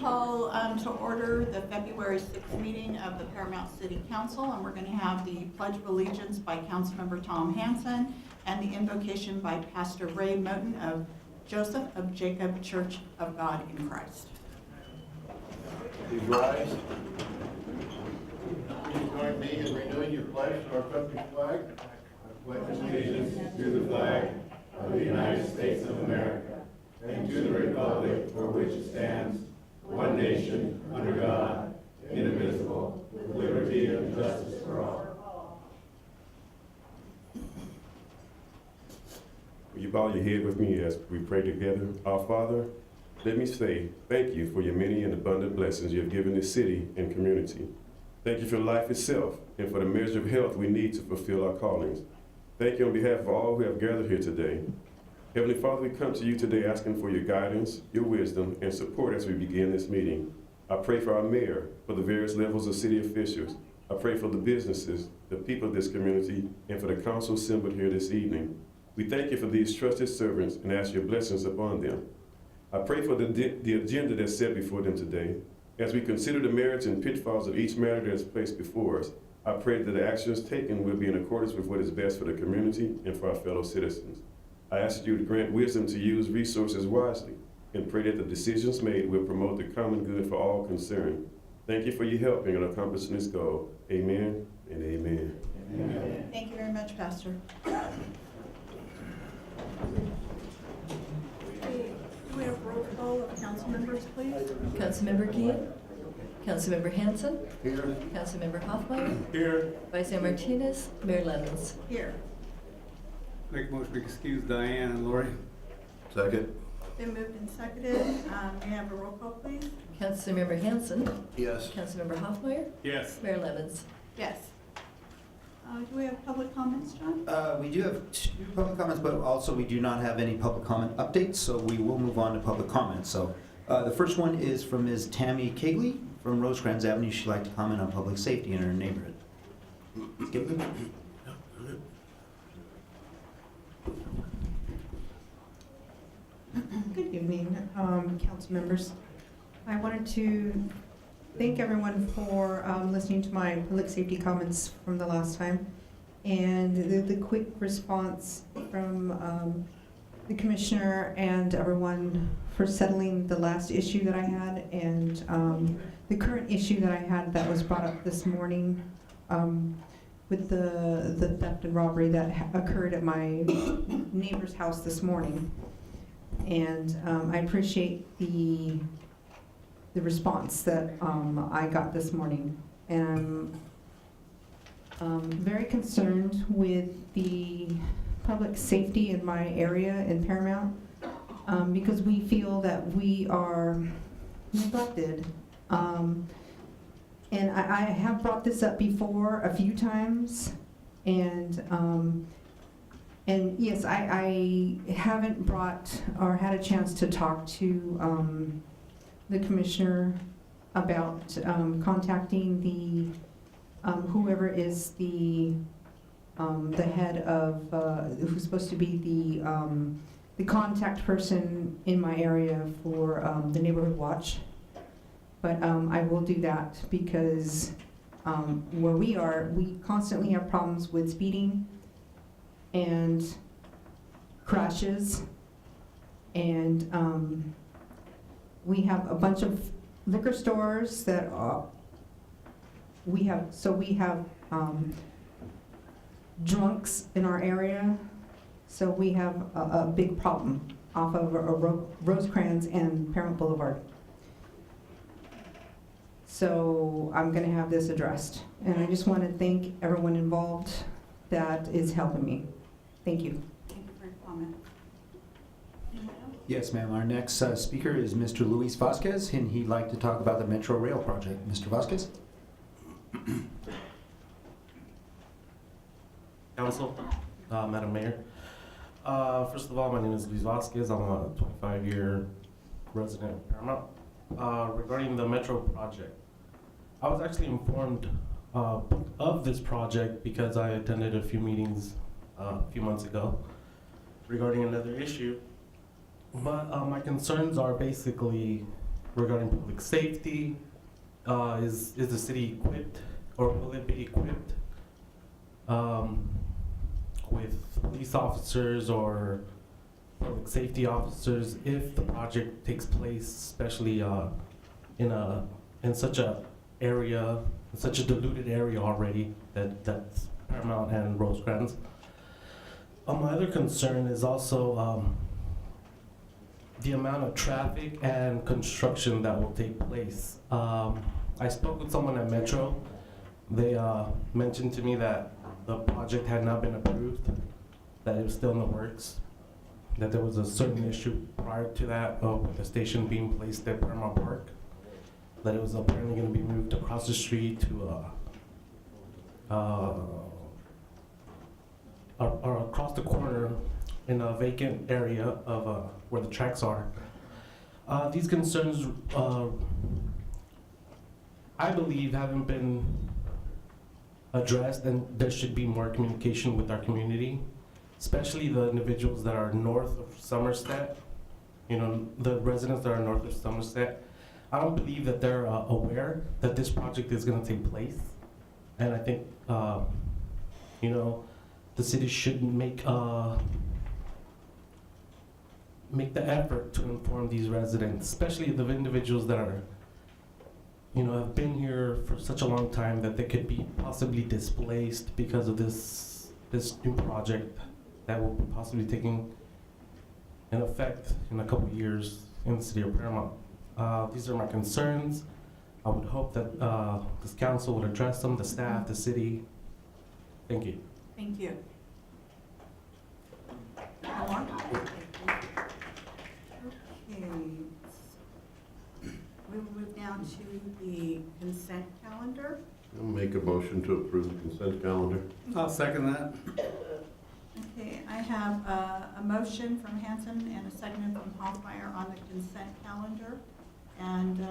call to order the February 6th meeting of the Paramount City Council, and we're going to have the Pledge of Allegiance by Councilmember Tom Hanson and the invocation by Pastor Ray Moten of Joseph of Jacob Church of God in Christ. Please rise. Please join me in renewing your pledge to our country's flag. I pledge allegiance to the flag of the United States of America and to the republic for which it stands, one nation, under God, indivisible, with liberty and justice for all. Will you bow your head with me as we pray together? Our Father, let me say thank you for your many and abundant blessings you have given this city and community. Thank you for life itself and for the measure of health we need to fulfill our callings. Thank you on behalf of all who have gathered here today. Heavenly Father, we come to you today asking for your guidance, your wisdom, and support as we begin this meeting. I pray for our mayor, for the various levels of city officials. I pray for the businesses, the people of this community, and for the council assembled here this evening. We thank you for these trusted servants and ask your blessings upon them. I pray for the agenda that's set before them today. As we consider the merits and pitfalls of each matter that is placed before us, I pray that the actions taken will be in accordance with what is best for the community and for our fellow citizens. I ask you to grant wisdom to use resources wisely and pray that the decisions made will promote the common good for all concerned. Thank you for your help in accomplishing this goal. Amen and amen. Amen. Thank you very much, Pastor. Do we have roll call of council members, please? Councilmember Keen, Councilmember Hanson, Here. Councilmember Hoffmeyer, Here. Vice Mayor Martinez, Mayor Lemons. Here. Make a motion to excuse Diane and Lori. Second. Been moved and seconded. May I have a roll call, please? Councilmember Hanson, Yes. Councilmember Hoffmeyer, Yes. Mayor Lemons. Yes. Do we have public comments, John? We do have 2 public comments, but also we do not have any public comment updates, so we will move on to public comments. So the first one is from Ms. Tammy Kegley from Rosecrans Avenue. She'd like to comment on public safety in her neighborhood. Ms. Kegley? Good evening, council members. I wanted to thank everyone for listening to my public safety comments from the last time, and the quick response from the commissioner and everyone for settling the last issue that I had, and the current issue that I had that was brought up this morning with the theft and robbery that occurred at my neighbor's house this morning. And I appreciate the response that I got this morning. And I'm very concerned with the public safety in my area in Paramount because we feel that we are neglected. And I have brought this up before a few times, and yes, I haven't brought or had a chance to talk to the commissioner about contacting the whoever is the head of who's supposed to be the contact person in my area for the neighborhood watch. But I will do that because where we are, we constantly have problems with speeding and crashes, and we have a bunch of liquor stores that we have drunks in our area, so we have a big problem off of Rosecrans and Paramount Boulevard. So I'm going to have this addressed, and I just want to thank everyone involved that is helping me. Thank you. Thank you for your comment. Anyone else? Yes, ma'am. Our next speaker is Mr. Luis Vasquez, and he'd like to talk about the Metro Rail project. Mr. Vasquez? Council, Madam Mayor. First of all, my name is Luis Vasquez. I'm a 25-year resident of Paramount. Regarding the Metro project, I was actually informed of this project because I attended a few meetings a few months ago regarding another issue. But my concerns are basically regarding public safety. Is the city equipped, or will it be equipped with police officers or public safety officers if the project takes place, especially in such a area, such a diluted area already that's Paramount and Rosecrans. My other concern is also the amount of traffic and construction that will take place. I spoke with someone at Metro. They mentioned to me that the project had not been approved, that it was still in the works, that there was a certain issue prior to that with the station being placed at Paramount Park, that it was apparently going to be moved across the street to or across the corner in a vacant area of where the tracks are. These concerns, I believe, haven't been addressed, and there should be more communication with our community, especially the individuals that are north of Somerset, the residents that are north of Somerset. I don't believe that they're aware that this project is going to take place, and I think, the city should make the effort to inform these residents, especially the individuals that are, have been here for such a long time, that they could be possibly displaced because of this new project that will be possibly taking in effect in a couple of years in the city of Paramount. These are my concerns. I would hope that this council would address them, the staff, the city. Thank you. Thank you. More? Okay. We will move now to the consent calendar. I'll make a motion to approve the consent calendar. I'll second that. Okay, I have a motion from Hanson and a second from Hoffmeyer on the consent calendar. And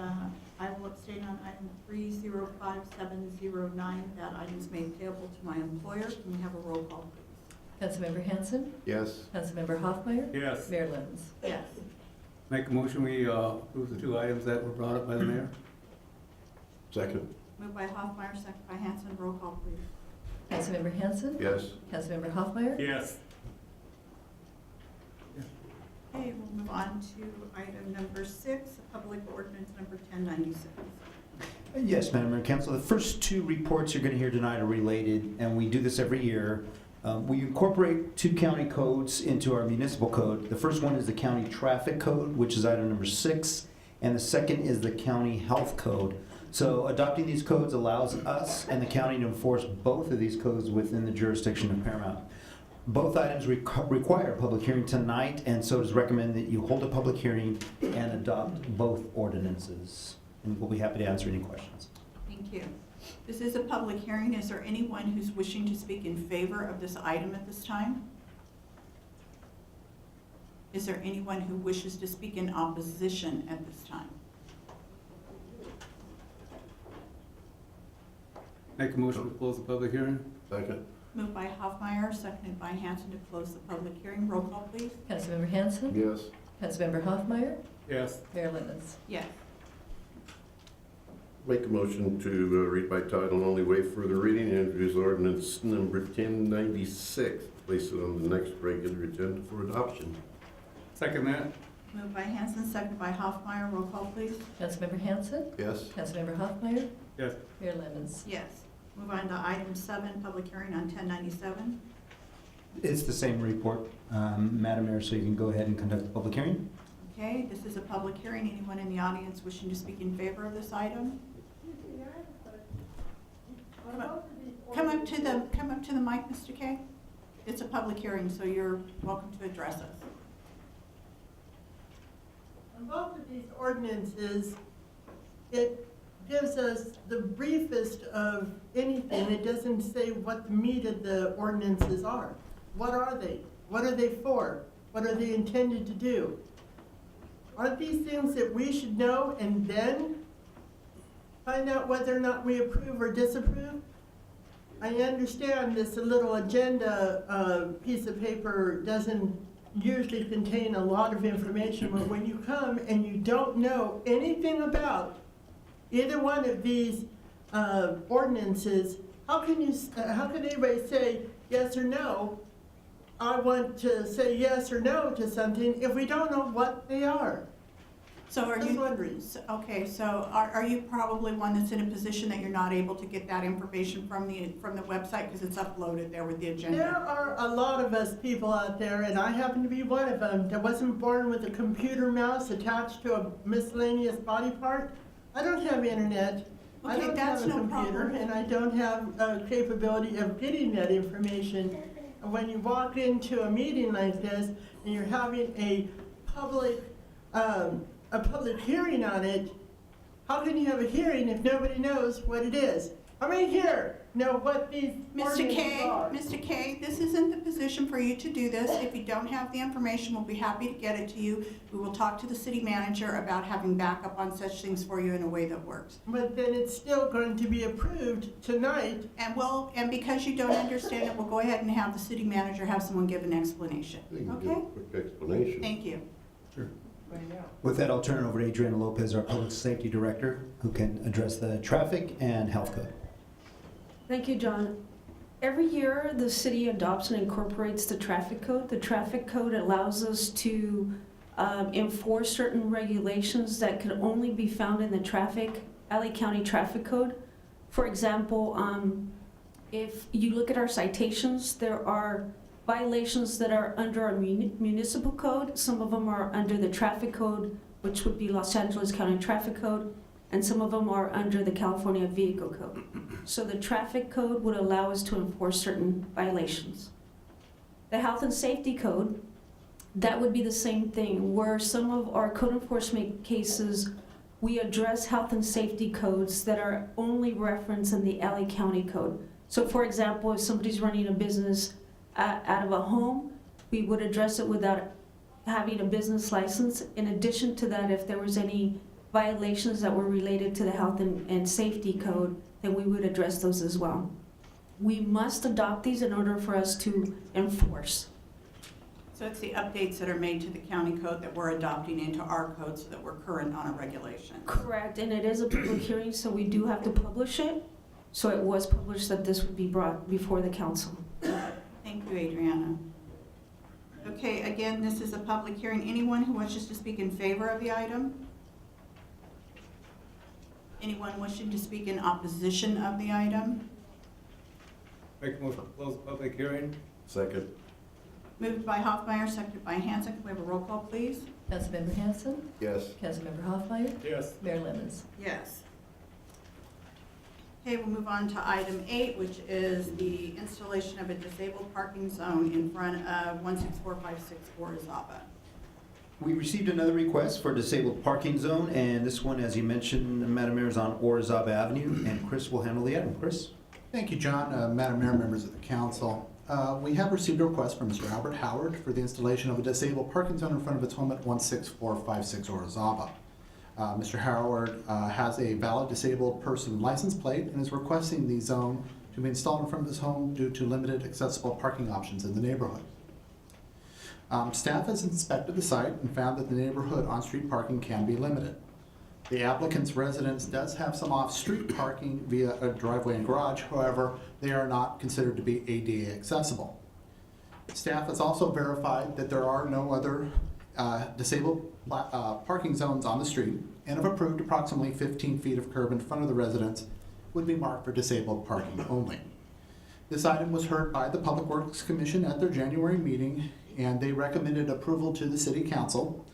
I will abstain on item 305709. That item is made payable to my employer. Can we have a roll call, please? Councilmember Hanson, Yes. Councilmember Hoffmeyer, Yes. Mayor Lemmons. Yes. Make a motion, we approve the 2 items that were brought up by the mayor. Second. Moved by Hoffmeyer, second by Hanson. Roll call, please. Councilmember Hanson, Yes. Councilmember Hoffmeyer, Yes. Okay, we'll move on to item number 6, public ordinance number 1096. Yes, Madam Mayor and Council, the first 2 reports you're going to hear tonight are related, and we do this every year. We incorporate 2 county codes into our municipal code. The first one is the county traffic code, which is item number 6, and the second is the county health code. So adopting these codes allows us and the county to enforce both of these codes within the jurisdiction of Paramount. Both items require a public hearing tonight, and so it is recommended that you hold a public hearing and adopt both ordinances. And we'll be happy to answer any questions. Thank you. This is a public hearing. Is there anyone who's wishing to speak in favor of this item at this time? Is there anyone who wishes to speak in opposition at this time? Make a motion to close the public hearing. Second. Moved by Hoffmeyer, seconded by Hanson to close the public hearing. Roll call, please. Councilmember Hanson, Yes. Councilmember Hoffmeyer, Yes. Mayor Lemmons. Yes. Make a motion to read by title only, waive further reading, and introduce ordinance number 1096. Place it on the next regular agenda for adoption. Second that. Moved by Hanson, seconded by Hoffmeyer. Roll call, please. Councilmember Hanson, Yes. Councilmember Hoffmeyer, Yes. Mayor Lemmons. Yes. Move on to item 7, public hearing on 1097. It's the same report, Madam Mayor, so you can go ahead and conduct the public hearing. Okay, this is a public hearing. Anyone in the audience wishing to speak in favor of this item? Come up to the mic, Mr. Kay. It's a public hearing, so you're welcome to address us. On both of these ordinances, it gives us the briefest of anything. It doesn't say what the meat of the ordinances are. What are they? What are they for? What are they intended to do? Aren't these things that we should know and then find out whether or not we approve or disapprove? I understand this little agenda piece of paper doesn't usually contain a lot of information, but when you come and you don't know anything about either one of these ordinances, how can anybody say yes or no? I want to say yes or no to something if we don't know what they are. So are Just you, wondering. okay, so are you probably one that's in a position that you're not able to get that information from the website because it's uploaded there with the There agenda? are a lot of us people out there, and I happen to be one of them, that wasn't born with a computer mouse attached to a miscellaneous body part. I don't have internet. I Okay, don't that's have a no computer, problem. and I don't have a capability of getting that information. And when you walk into a meeting like this, and you're having a public hearing on it, how can you have a hearing if nobody knows what it is? How many here know what these Mr. ordinances K, are? Mr. K, this isn't the position for you to do this. If you don't have the information, we'll be happy to get it to you. We will talk to the city manager about having backup on such things for you in a way that works. But then it's still going to be approved tonight. And because you don't understand it, we'll go ahead and have the city manager have someone give an explanation. You can give Okay? a quick explanation. Thank you. With that, I'll turn it over to Adriana Lopez, our Public Safety Director, who can address the traffic and health code. Thank you, John. Every year, the city adopts and incorporates the traffic code. The traffic code allows us to enforce certain regulations that could only be found in the LA County Traffic Code. For example, if you look at our citations, there are violations that are under our municipal code. Some of them are under the traffic code, which would be Los Angeles County Traffic Code, and some of them are under the California Vehicle Code. So the traffic code would allow us to enforce certain violations. The health and safety code, that would be the same thing, where some of our code enforcement cases, we address health and safety codes that are only referenced in the LA County Code. So for example, if somebody's running a business out of a home, we would address it without having a business license. In addition to that, if there was any violations that were related to the health and safety code, then we would address those as well. We must adopt these in order for us to enforce. So it's the updates that are made to the county code that we're adopting into our code so that we're current on our regulations. Correct, and it is a public hearing, so we do have to publish it. So it was published that this would be brought before the council. Thank you, Adriana. Okay, again, this is a public hearing. Anyone who wishes to speak in favor of the item? Anyone wishing to speak in opposition of the item? Make a motion to close the public hearing. Second. Moved by Hoffmeyer, seconded by Hanson. Can we have a roll call, please? Councilmember Hanson, Yes. Councilmember Hoffmeyer, Yes. Mayor Lemons. Yes. Okay, we'll move on to item 8, which is the installation of a disabled parking zone in front of 16456 Orizaba. We received another request for a disabled parking zone, and this one, as you mentioned, Madam Mayor, is on Orizaba Avenue, and Chris will handle the item. Chris? Thank you, John. Madam Mayor, members of the council. We have received a request from Mr. Albert Howard for the installation of a disabled parking zone in front of its home at 16456 Orizaba. Mr. Howard has a valid disabled person license plate and is requesting the zone to be installed in front of his home due to limited accessible parking options in the neighborhood. Staff has inspected the site and found that the neighborhood on-street parking can be limited. The applicant's residence does have some off-street parking via a driveway and garage, however, they are not considered to be ADA accessible. Staff has also verified that there are no other disabled parking zones on the street and have approved approximately 15 feet of curb in front of the residence would be marked for disabled parking only. This item was heard by the Public Works Commission at their January meeting, and they recommended approval to the City Council,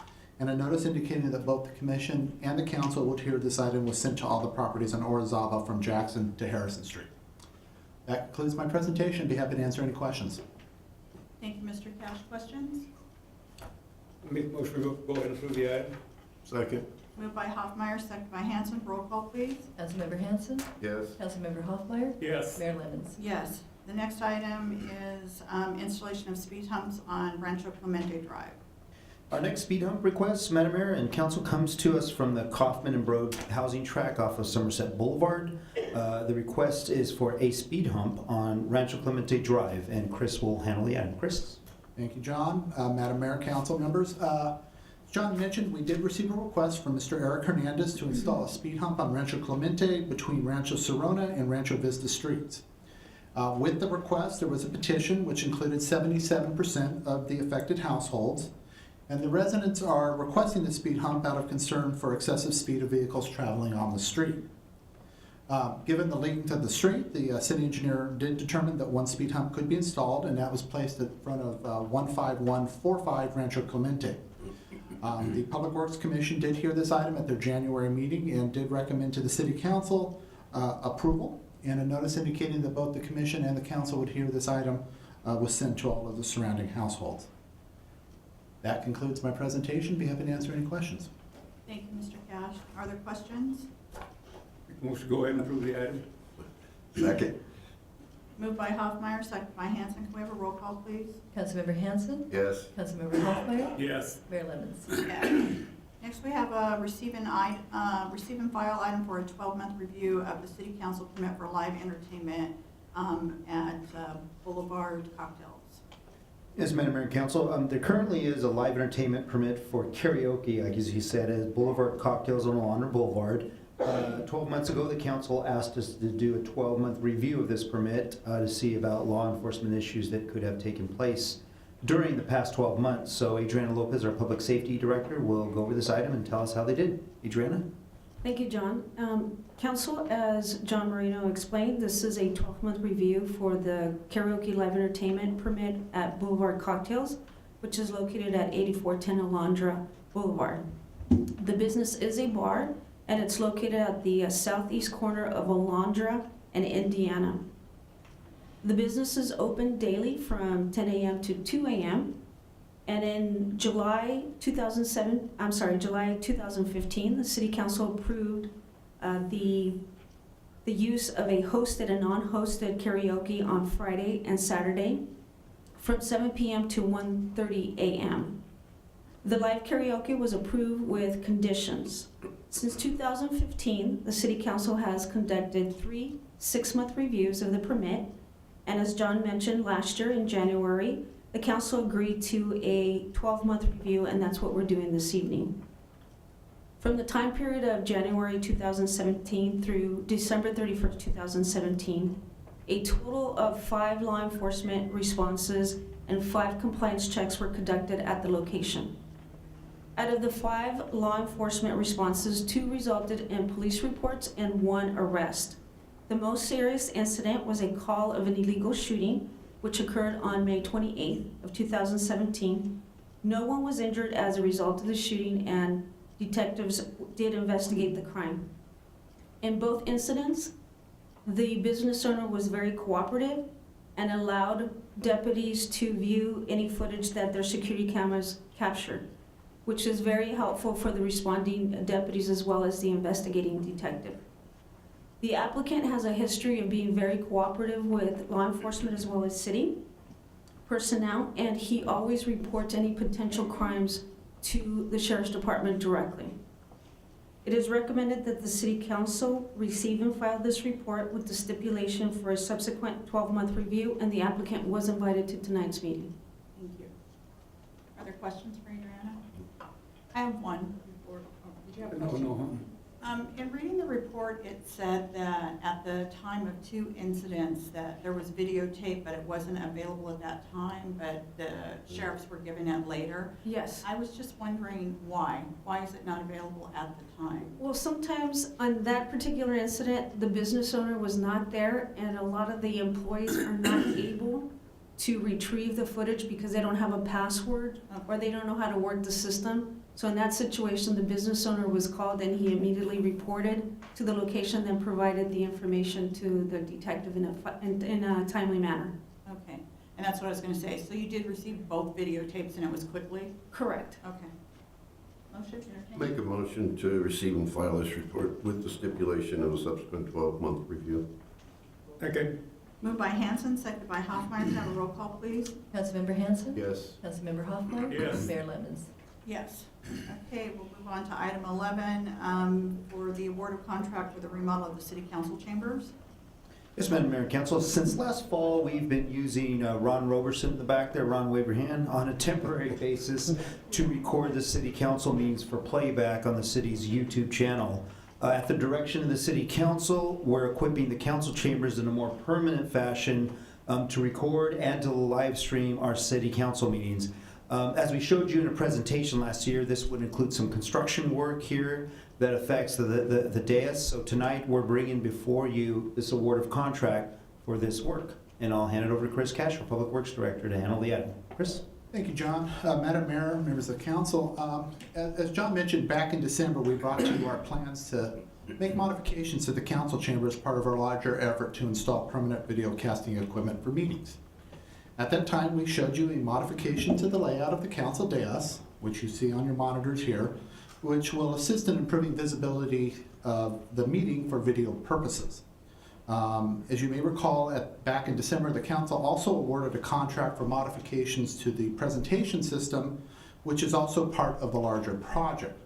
and a notice indicating that both the Commission and the Council would hear this item was sent to all the properties on Orizaba from Jackson to Harrison Street. That concludes my presentation. Be happy to answer any questions. Thank you, Mr. Cash. Questions? Make a motion to go ahead and approve the item. Second. Moved by Hoffmeyer, seconded by Hanson. Roll call, please. Councilmember Hanson, Yes. Councilmember Hoffmeyer, Yes. Mayor Lemons. Yes. The next item is installation of speed humps on Rancho Clemente Drive. Our next speed hump request, Madam Mayor and Council, comes to us from the Kaufman and Broad housing tract off of Somerset Boulevard. The request is for a speed hump on Rancho Clemente Drive, and Chris will handle the item. Chris? Thank you, John. Madam Mayor, council members, as John mentioned, we did receive a request from Mr. Eric Hernandez to install a speed hump on Rancho Clemente between Rancho Serona and Rancho Vista Streets. With the request, there was a petition which included 77% of the affected households, and the residents are requesting the speed hump out of concern for excessive speed of vehicles traveling on the street. Given the length of the street, the city engineer did determine that one speed hump could be installed, and that was placed in front of 15145 Rancho Clemente. The Public Works Commission did hear this item at their January meeting and did recommend to the City Council approval, and a notice indicating that both the Commission and the Council would hear this item was sent to all of the surrounding households. That concludes my presentation. Be happy to answer any questions. Thank you, Mr. Cash. Are there questions? Make a motion to go ahead and approve the item. Second. Moved by Hoffmeyer, second by Hanson. Can we have a roll call, please? Councilmember Hanson, Yes. Councilmember Hoffmeyer, Yes. Mayor Lemons. Yes. Next, we have a receive and file item for a 12-month review of the city council permit for live entertainment at Boulevard Cocktails. Yes, Madam Mayor and Council, there currently is a live entertainment permit for karaoke, like as you said, at Boulevard Cocktails on Alondra Boulevard. 12 months ago, the council asked us to do a 12-month review of this permit to see about law enforcement issues that could have taken place during the past 12 months. So Adriana Lopez, our Public Safety Director, will go over this item and tell us how they did. Adriana? Thank you, John. Council, as John Marino explained, this is a 12-month review for the karaoke live entertainment permit at Boulevard Cocktails, which is located at 8410 Alondra Boulevard. The business is a bar, and it's located at the southeast corner of Alondra and Indiana. The business is open daily from 10 a.m. to 2 a.m. And in July 2015, the City Council approved the use of a hosted and non-hosted karaoke on Friday and Saturday from 7 p.m. to 1:30 a.m. The live karaoke was approved with conditions. Since 2015, the City Council has conducted 3 6-month reviews of the permit, and as John mentioned last year in January, the council agreed to a 12-month review, and that's what we're doing this evening. From the time period of January 2017 through December 31st, 2017, a total of 5 law enforcement responses and 5 compliance checks were conducted at the location. Out of the 5 law enforcement responses, 2 resulted in police reports and 1 arrest. The most serious incident was a call of an illegal shooting, which occurred on May 28th of 2017. No one was injured as a result of the shooting, and detectives did investigate the crime. In both incidents, the business owner was very cooperative and allowed deputies to view any footage that their security cameras captured, which is very helpful for the responding deputies as well as the investigating detective. The applicant has a history of being very cooperative with law enforcement as well as city personnel, and he always reports any potential crimes to the Sheriff's Department directly. It is recommended that the City Council receive and file this report with the stipulation for a subsequent 12-month review, and the applicant was invited to tonight's meeting. Thank you. Are there questions for Adriana? I have one. Did you have a question? No. In reading the report, it said that at the time of 2 incidents that there was videotape, but it wasn't available at that time, but the sheriffs were given it later. Yes. I was just wondering why. Why is it not available at the time? Well, sometimes on that particular incident, the business owner was not there, and a lot of the employees are not able to retrieve the footage because they don't have a password or they don't know how to work the system. So in that situation, the business owner was called and he immediately reported to the location, then provided the information to the detective in a timely manner. Okay, and that's what I was going to say. So you did receive both videotapes and it was quickly? Correct. Okay. Motion entertained. Make a motion to receive and file this report with the stipulation of a subsequent 12-month review. Okay. Moved by Hanson, seconded by Hoffmeyer. Can I have a roll call, please? Councilmember Hanson, Yes. Councilmember Hoffmeyer, Yes. Mayor Lemons. Yes. Okay, we'll move on to item 11 for the award of contract for the remodel of the city council chambers. Yes, Madam Mayor and Council. Since last fall, we've been using Ron Roberson in the back there, Ron Waverhan, on a temporary basis to record the city council meetings for playback on the city's YouTube channel. At the direction of the city council, we're equipping the council chambers in a more permanent fashion to record and to live stream our city council meetings. As we showed you in a presentation last year, this would include some construction work here that affects the dais. So tonight, we're bringing before you this award of contract for this work. And I'll hand it over to Chris Cash, our Public Works Director, to handle the item. Chris? Thank you, John. Madam Mayor, members of the council, as John mentioned, back in December, we brought to you our plans to make modifications to the council chamber as part of our larger effort to install permanent video casting equipment for meetings. At that time, we showed you a modification to the layout of the council dais, which you see on your monitors here, which will assist in improving visibility of the meeting for video purposes. As you may recall, back in December, the council also awarded a contract for modifications to the presentation system, which is also part of the larger project.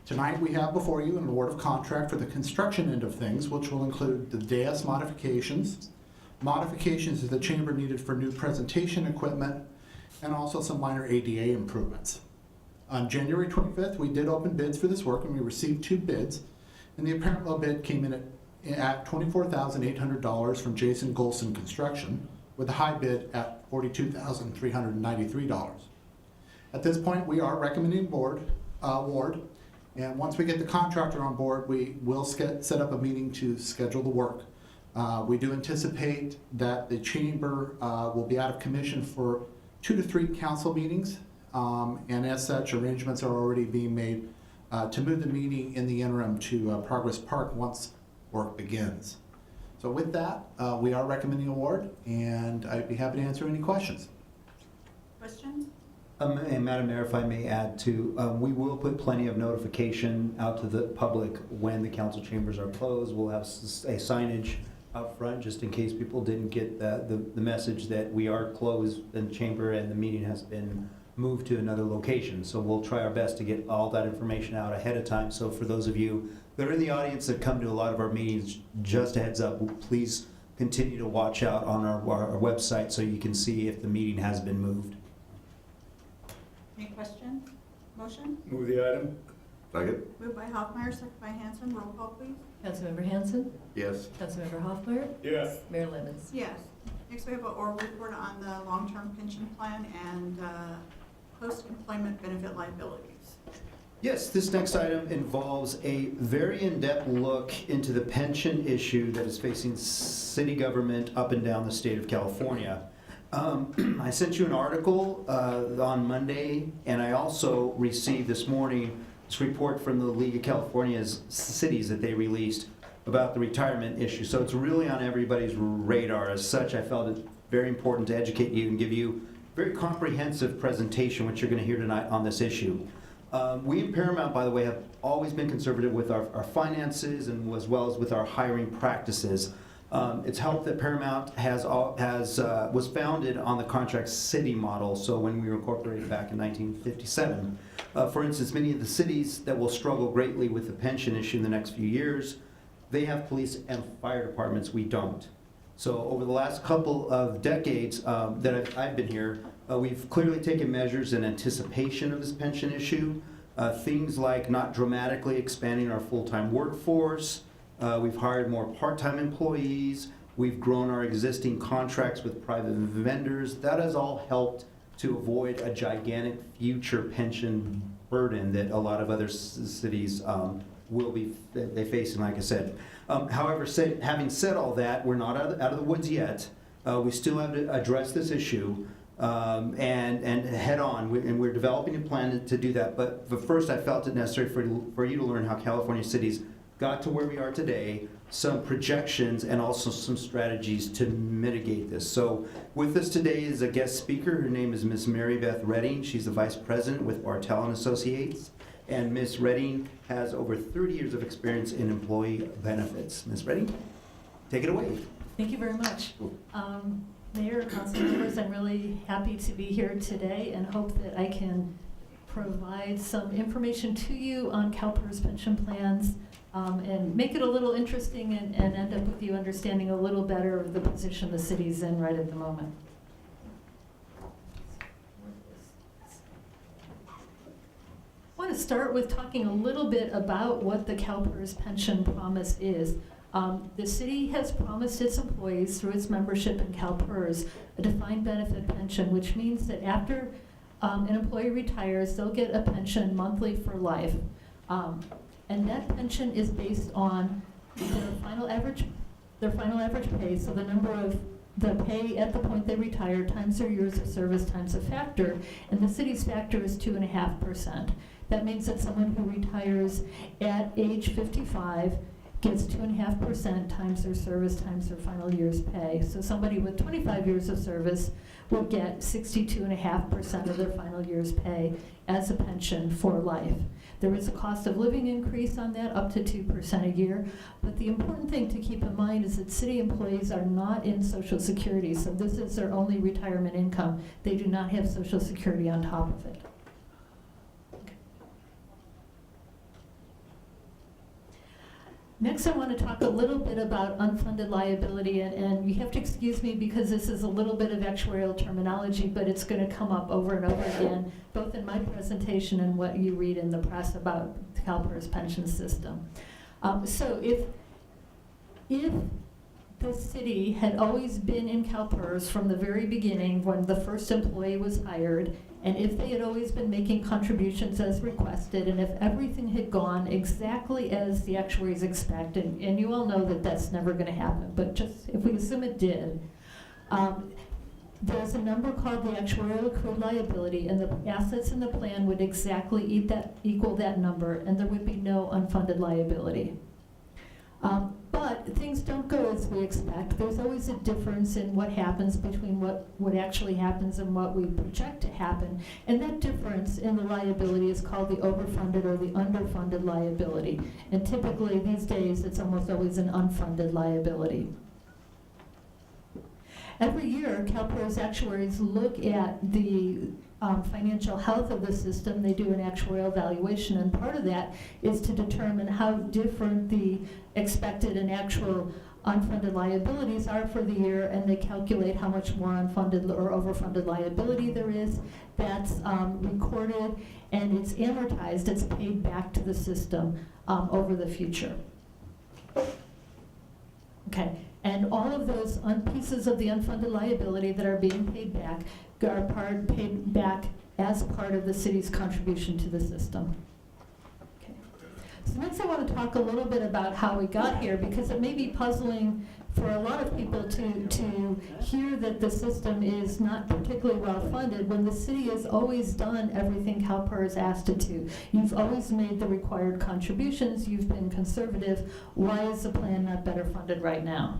Tonight, we have before you an award of contract for the construction end of things, which will include the dais modifications to the chamber needed for new presentation equipment, and also some minor ADA improvements. On January 25th, we did open bids for this work, and we received 2 bids, and the apparent low bid came in at $24,800 from Jason Golson Construction, with a high bid at $42,393. At this point, we are recommending award, and once we get the contractor on board, we will set up a meeting to schedule the work. We do anticipate that the chamber will be out of commission for 2 to 3 council meetings, and as such, arrangements are already being made to move the meeting in the interim to Progress Park once work begins. So with that, we are recommending award, and I'd be happy to answer any questions. Questions? And Madam Mayor, if I may add too, we will put plenty of notification out to the public when the council chambers are closed. We'll have a signage up front just in case people didn't get the message that we are closed in chamber and the meeting has been moved to another location. So we'll try our best to get all that information out ahead of time. So for those of you that are in the audience that come to a lot of our meetings, just a heads up, please continue to watch out on our website so you can see if the meeting has been moved. Any questions? Motion? Move the item. Second? Moved by Hoffmeyer, second by Hanson. Roll call, please. Councilmember Hanson, Yes. Councilmember Hoffmeyer, Yes. Mayor Lemons. Yes. Next, we have an oral report on the long-term pension plan and post-employment benefit liabilities. Yes, this next item involves a very in-depth look into the pension issue that is facing city government up and down the state of California. I sent you an article on Monday, and I also received this morning this report from the League of California's cities that they released about the retirement issue. So it's really on everybody's radar. As such, I felt it very important to educate you and give you a very comprehensive presentation, which you're going to hear tonight on this issue. We in Paramount, by the way, have always been conservative with our finances and as well as with our hiring practices. It's helped that Paramount was founded on the contract city model, so when we were incorporated back in 1957. For instance, many of the cities that will struggle greatly with the pension issue in the next few years, they have police and fire departments, we don't. So over the last couple of decades that I've been here, we've clearly taken measures in anticipation of this pension issue. Things like not dramatically expanding our full-time workforce. We've hired more part-time employees. We've grown our existing contracts with private vendors. That has all helped to avoid a gigantic future pension burden that a lot of other cities will be facing, like I said. However, having said all that, we're not out of the woods yet. We still have to address this issue and head on, and we're developing a plan to do that. But first, I felt it necessary for you to learn how California cities got to where we are today, some projections, and also some strategies to mitigate this. So with us today is a guest speaker. Her name is Ms. Mary Beth Redding. She's the Vice President with Bartel & Associates. And Ms. Redding has over 30 years of experience in employee benefits. Ms. Redding, take it away. Thank you very much. Mayor, council members, I'm really happy to be here today and hope that I can provide some information to you on CalPERS pension plans and make it a little interesting and end up with you understanding a little better of the position the city's in right at the moment. I want to start with talking a little bit about what the CalPERS pension promise is. The city has promised its employees through its membership in CalPERS a defined benefit pension, which means that after an employee retires, they'll get a pension monthly for life. And that pension is based on their final average pay, so the number of the pay at the point they retire times their years of service times a factor, and the city's factor is 2.5%. That means that someone who retires at age 55 gets 2.5% times their service times their final year's pay. So somebody with 25 years of service will get 62.5% of their final year's pay as a pension for life. There is a cost of living increase on that, up to 2% a year. But the important thing to keep in mind is that city employees are not in Social Security, so this is their only retirement income. They do not have Social Security on top of it. Next, I want to talk a little bit about unfunded liability, and you have to excuse me because this is a little bit of actuarial terminology, but it's going to come up over and over again, both in my presentation and what you read in the press about the CalPERS pension system. So if the city had always been in CalPERS from the very beginning when the first employee was hired, and if they had always been making contributions as requested, and if everything had gone exactly as the actuaries expect, and you all know that that's never going to happen, but just if we assume it did, there's a number called the actuarial accrued liability, and the assets in the plan would exactly equal that number, and there would be no unfunded liability. But things don't go as we expect. There's always a difference in what happens between what actually happens and what we project to happen. And that difference in the liability is called the overfunded or the underfunded liability. And typically these days it's almost always an unfunded liability. Every year, CalPERS actuaries look at the financial health of the system. They do an actuarial valuation, and part of that is to determine how different the expected and actual unfunded liabilities are for the year, and they calculate how much more unfunded or overfunded liability there is. That's recorded, and it's amortized. It's paid back to the system over the future. Okay, and all of those pieces of the unfunded liability that are being paid back are paid back as part of the city's contribution to the system. Okay. So next I want to talk a little bit about how we got here, because it may be puzzling for a lot of people to hear that the system is not particularly well funded when the city has always done everything CalPERS asked it to. You've always made the required contributions, you've been conservative. Why is the plan not better funded right now?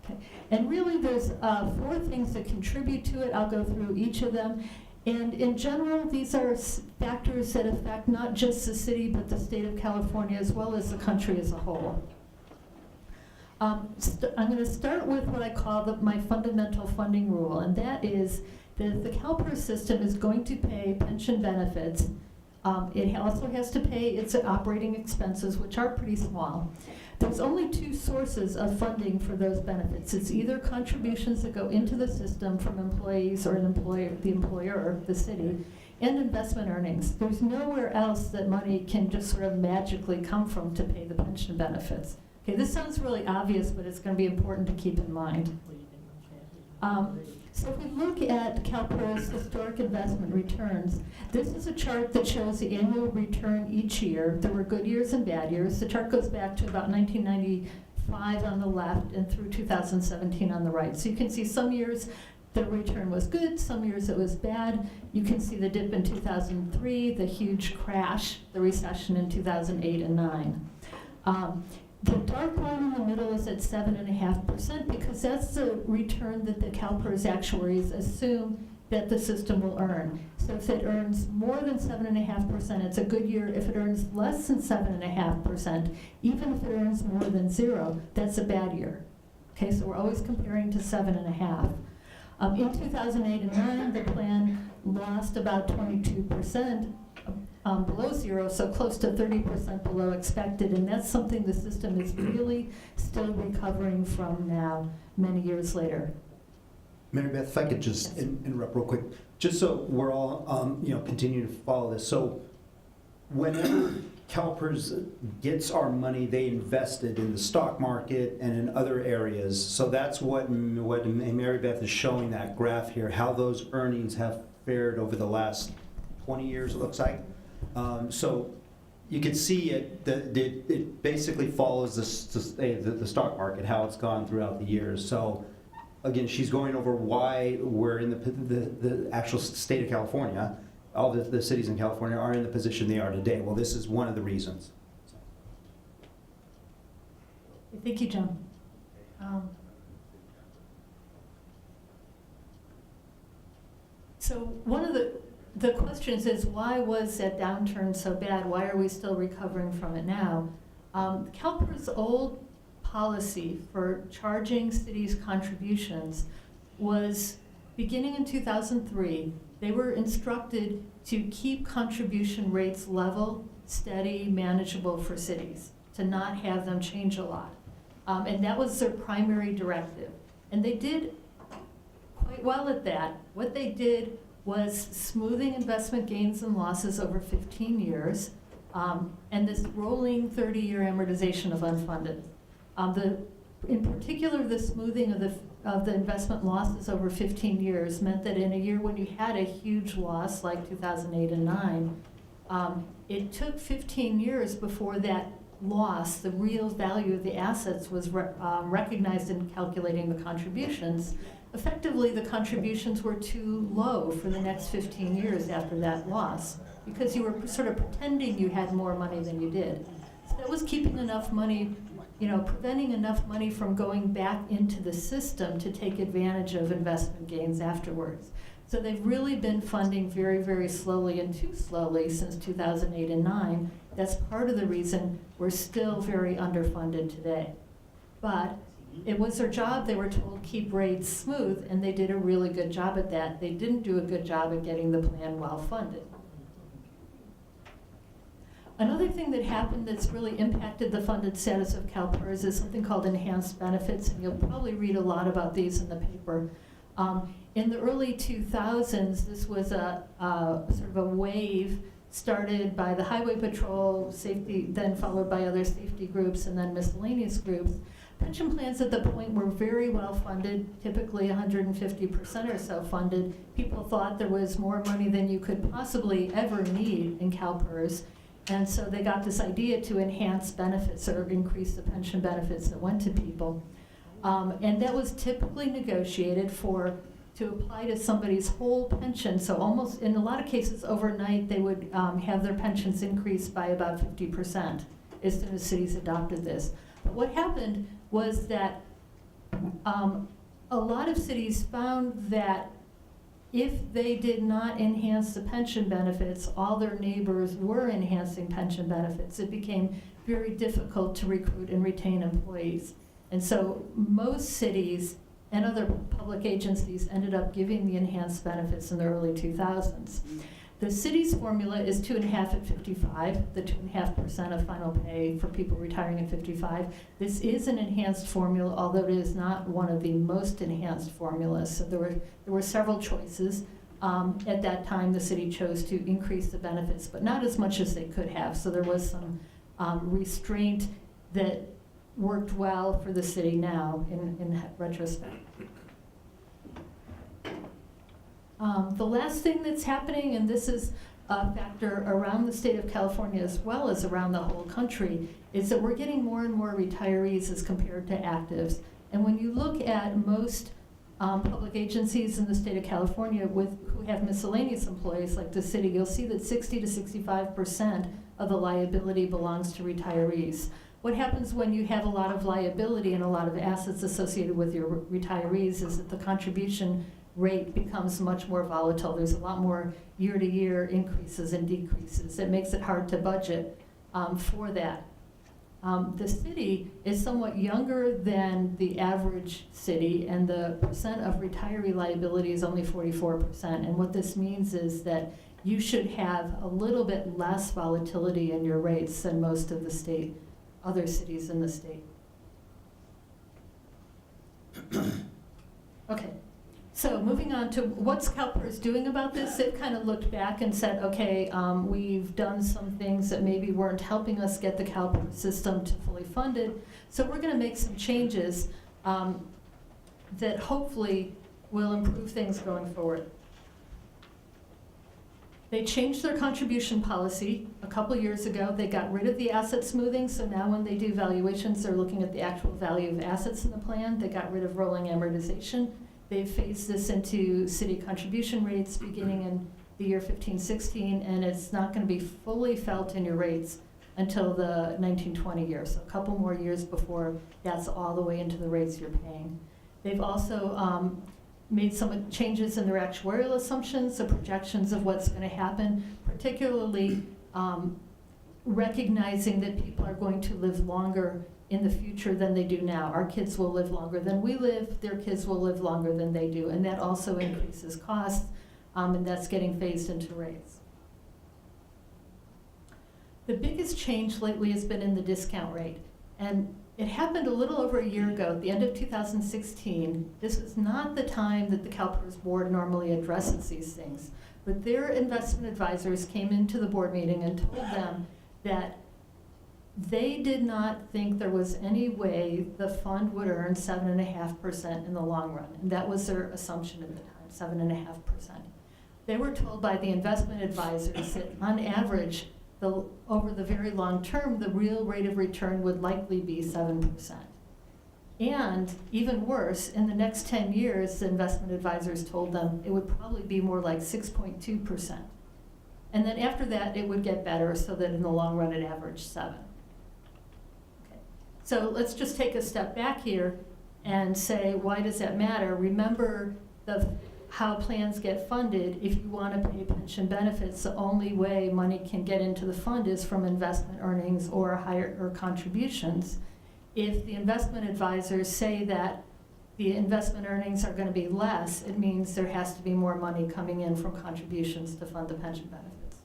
Okay. And really there's 4 things that contribute to it. I'll go through each of them. And in general, these are factors that affect not just the city, but the state of California, as well as the country as a whole. I'm going to start with what I call my fundamental funding rule, and that is that the CalPERS system is going to pay pension benefits. It also has to pay its operating expenses, which are pretty small. There's only 2 sources of funding for those benefits. It's either contributions that go into the system from employees or the employer, the city, and investment earnings. There's nowhere else that money can just sort of magically come from to pay the pension benefits. Okay, this sounds really obvious, but it's going to be important to keep in mind. So if we look at CalPERS historic investment returns, this is a chart that shows the annual return each year. There were good years and bad years. The chart goes back to about 1995 on the left and through 2017 on the right. So you can see some years the return was good, some years it was bad. You can see the dip in 2003, the huge crash, the recession in 2008 and 9. The dark line in the middle is at 7.5% because that's the return that the CalPERS actuaries assume that the system will earn. So if it earns more than 7.5%, it's a good year. If it earns less than 7.5%, even if it earns more than 0, that's a bad year. Okay, so we're always comparing to 7.5. In 2008 and 9, the plan lost about 22% below zero, so close to 30% below expected, and that's something the system is really still recovering from now, many years later. Mary Beth, if I could just interrupt real quick, just so we're all, continue to follow this. So whenever CalPERS gets our money, they invest it in the stock market and in other areas. So that's what Mary Beth is showing, that graph here, how those earnings have fared over the last 20 years, it looks like. So you can see it basically follows the stock market, how it's gone throughout the years. So again, she's going over why we're in the actual state of California, all the cities in California are in the position they are today. Well, this is one of the reasons. Thank you, John. So one of the questions is, why was that downturn so bad? Why are we still recovering from it now? CalPERS' old policy for charging cities contributions was, beginning in 2003, they were instructed to keep contribution rates level, steady, manageable for cities, to not have them change a lot. And that was their primary directive. And they did quite well at that. What they did was smoothing investment gains and losses over 15 years, and this rolling 30-year amortization of unfunded. In particular, the smoothing of the investment losses over 15 years meant that in a year when you had a huge loss like 2008 and 9, it took 15 years before that loss, the real value of the assets, was recognized in calculating the contributions. Effectively, the contributions were too low for the next 15 years after that loss, because you were sort of pretending you had more money than you did. So that was keeping enough money, preventing enough money from going back into the system to take advantage of investment gains afterwards. So they've really been funding very, very slowly, and too slowly, since 2008 and 9. That's part of the reason we're still very underfunded today. But it was their job. They were told keep rates smooth, and they did a really good job at that. They didn't do a good job at getting the plan well funded. Another thing that happened that's really impacted the funded status of CalPERS is something called enhanced benefits, and you'll probably read a lot about these in the paper. In the early 2000s, this was a sort of a wave started by the Highway Patrol, safety, then followed by other safety groups, and then miscellaneous groups. Pension plans at the point were very well funded, typically 150% or so funded. People thought there was more money than you could possibly ever need in CalPERS. And so they got this idea to enhance benefits or increase the pension benefits that went to people. And that was typically negotiated to apply to somebody's whole pension. So almost, in a lot of cases, overnight, they would have their pensions increased by about 50% as soon as cities adopted this. But what happened was that a lot of cities found that if they did not enhance the pension benefits, all their neighbors were enhancing pension benefits. It became very difficult to recruit and retain employees. And so most cities and other public agencies ended up giving the enhanced benefits in the early 2000s. The city's formula is 2.5 at 55, the 2.5% of final pay for people retiring at 55. This is an enhanced formula, although it is not one of the most enhanced formulas. So there were several choices. At that time, the city chose to increase the benefits, but not as much as they could have. So there was some restraint that worked well for the city now in retrospect. The last thing that's happening, and this is a factor around the state of California as well as around the whole country, is that we're getting more and more retirees as compared to actives. And when you look at most public agencies in the state of California who have miscellaneous employees like the city, you'll see that 60 to 65% of the liability belongs to retirees. What happens when you have a lot of liability and a lot of assets associated with your retirees is that the contribution rate becomes much more volatile. There's a lot more year-to-year increases and decreases. It makes it hard to budget for that. The city is somewhat younger than the average city, and the percent of retiree liability is only 44%. And what this means is that you should have a little bit less volatility in your rates than most of the state, other cities in the state. Okay, so moving on to what's CalPERS doing about this? They've kind of looked back and said, okay, we've done some things that maybe weren't helping us get the CalPERS system to fully funded, so we're going to make some changes that hopefully will improve things going forward. They changed their contribution policy a couple years ago. They got rid of the asset smoothing, so now when they do valuations, they're looking at the actual value of assets in the plan. They got rid of rolling amortization. They've phased this into city contribution rates beginning in the year 15-16, and it's not going to be fully felt in your rates until the 19-20 year, so a couple more years before that's all the way into the rates you're paying. They've also made some changes in their actuarial assumptions, the projections of what's going to happen, particularly recognizing that people are going to live longer in the future than they do now. Our kids will live longer than we live, their kids will live longer than they do, and that also increases costs, and that's getting phased into rates. The biggest change lately has been in the discount rate, and it happened a little over a year ago, at the end of 2016. This is not the time that the CalPERS board normally addresses these things, but their investment advisors came into the board meeting and told them that they did not think there was any way the fund would earn 7.5% in the long run, and that was their assumption at the time, 7.5%. They were told by the investment advisors that on average, over the very long term, the real rate of return would likely be 7%. And even worse, in the next 10 years, the investment advisors told them it would probably be more like 6.2%. And then after that, it would get better so that in the long run, it averaged 7. Okay. So let's just take a step back here and say, why does that matter? Remember how plans get funded. If you want to pay pension benefits, the only way money can get into the fund is from investment earnings or higher contributions. If the investment advisors say that the investment earnings are going to be less, it means there has to be more money coming in from contributions to fund the pension benefits.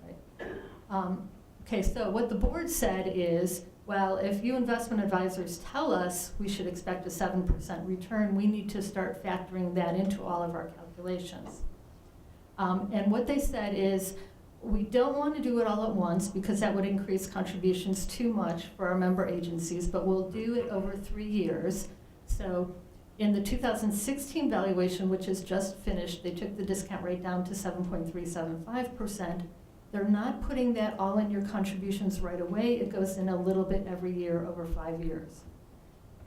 Right. Okay, so what the board said is, well, if you investment advisors tell us we should expect a 7% return, we need to start factoring that into all of our calculations. And what they said is, we don't want to do it all at once because that would increase contributions too much for our member agencies, but we'll do it over 3 years. So in the 2016 valuation, which is just finished, they took the discount rate down to 7.375%. They're not putting that all in your contributions right away. It goes in a little bit every year over 5 years.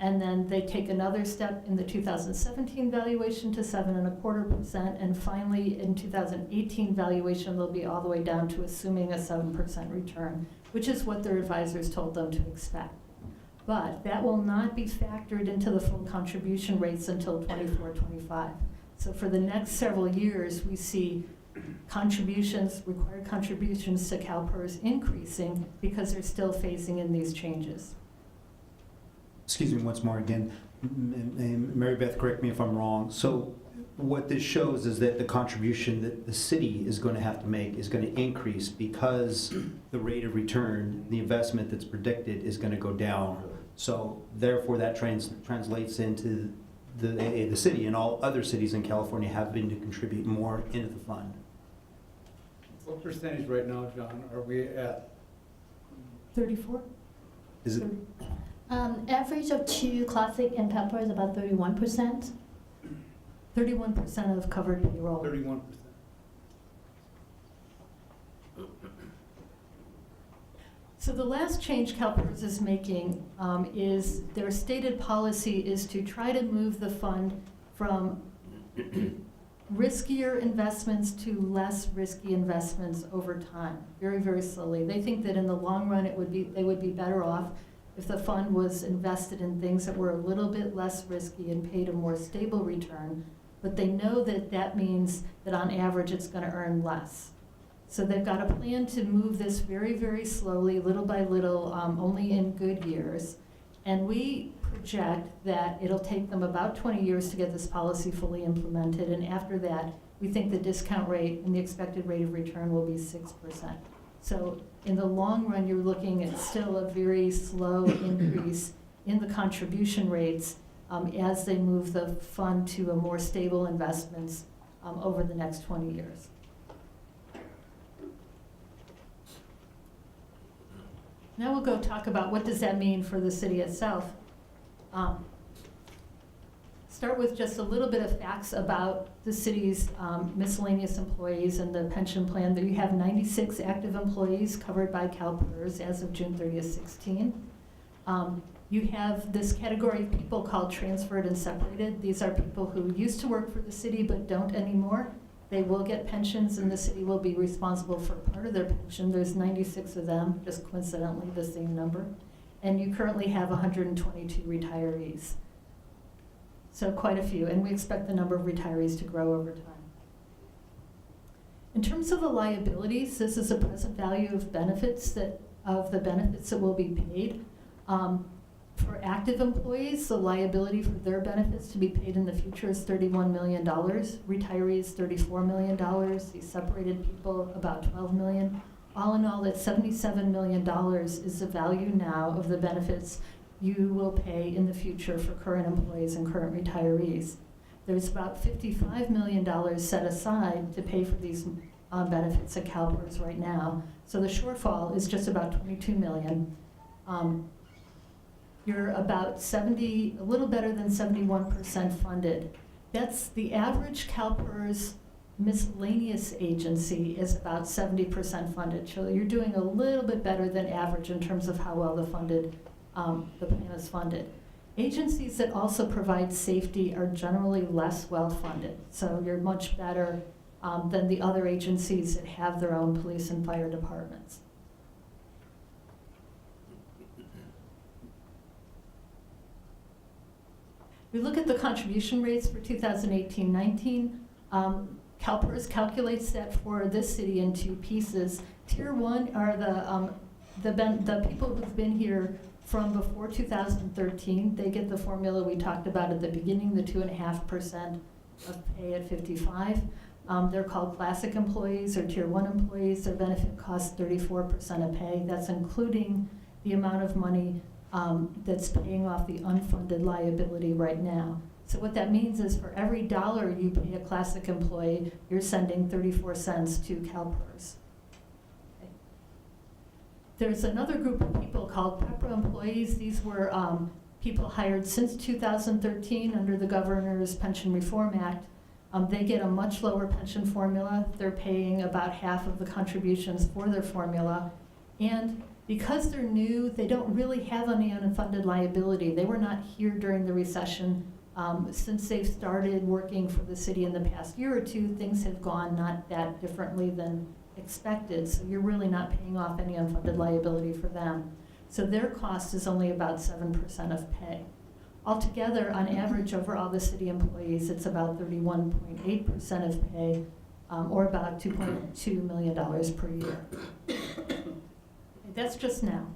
And then they take another step in the 2017 valuation to 7.25%, and finally in 2018 valuation, they'll be all the way down to assuming a 7% return, which is what their advisors told them to expect. But that will not be factored into the full contribution rates until 24-25. So for the next several years, we see required contributions to CalPERS increasing because they're still phasing in these changes. Excuse me once more again. Mary Beth, correct me if I'm wrong. So what this shows is that the contribution that the city is going to have to make is going to increase because the rate of return, the investment that's predicted, is going to go down. So therefore that translates into the city and all other cities in California having to contribute more into the fund. What percentage right now, John, are we at? 34? Is it? Average of 2 classic and pepper is about 31%. 31% of covered payroll. 31%. So the last change CalPERS is making is their stated policy is to try to move the fund from riskier investments to less risky investments over time, very, very slowly. They think that in the long run they would be better off if the fund was invested in things that were a little bit less risky and paid a more stable return, but they know that that means that on average it's going to earn less. So they've got a plan to move this very, very slowly, little by little, only in good years. And we project that it'll take them about 20 years to get this policy fully implemented, and after that, we think the discount rate and the expected rate of return will be 6%. So in the long run, you're looking at still a very slow increase in the contribution rates as they move the fund to a more stable investments over the next 20 years. Now we'll go talk about what does that mean for the city itself. Start with just a little bit of facts about the city's miscellaneous employees and the pension plan. There you have 96 active employees covered by CalPERS as of June 30th, 16. You have this category of people called transferred and separated. These are people who used to work for the city but don't anymore. They will get pensions and the city will be responsible for part of their pension. There's 96 of them, just coincidentally the same number. And you currently have 122 retirees. So quite a few, and we expect the number of retirees to grow over time. In terms of the liabilities, this is a present value of benefits that will be paid. For active employees, the liability for their benefits to be paid in the future is $31 million. Retirees, $34 million. The separated people, about $12 million. All in all, that's $77 million is the value now of the benefits you will pay in the future for current employees and current retirees. There's about $55 million set aside to pay for these benefits at CalPERS right now. So the shortfall is just about $22 million. You're about a little better than 71% funded. That's the average CalPERS miscellaneous agency is about 70% funded. So you're doing a little bit better than average in terms of how well the plan is funded. Agencies that also provide safety are generally less well funded. So you're much better than the other agencies that have their own police and fire departments. We look at the contribution rates for 2018-19. CalPERS calculates that for this city in two pieces. Tier 1 are the people who've been here from before 2013. They get the formula we talked about at the beginning, the 2.5% of pay at 55. They're called classic employees or Tier 1 employees. Their benefit costs 34% of pay. That's including the amount of money that's paying off the unfunded liability right now. So what that means is for every dollar you pay a classic employee, you're sending 34 cents to CalPERS. Okay. There's another group of people called PEPRA employees. These were people hired since 2013 under the Governor's Pension Reform Act. They get a much lower pension formula. They're paying about half of the contributions for their formula. And because they're new, they don't really have any unfunded liability. They were not here during the recession. Since they've started working for the city in the past year or two, things have gone not that differently than expected. So you're really not paying off any unfunded liability for them. So their cost is only about 7% of pay. Altogether, on average, over all the city employees, it's about 31.8% of pay, or about $2.2 million per year. That's just now.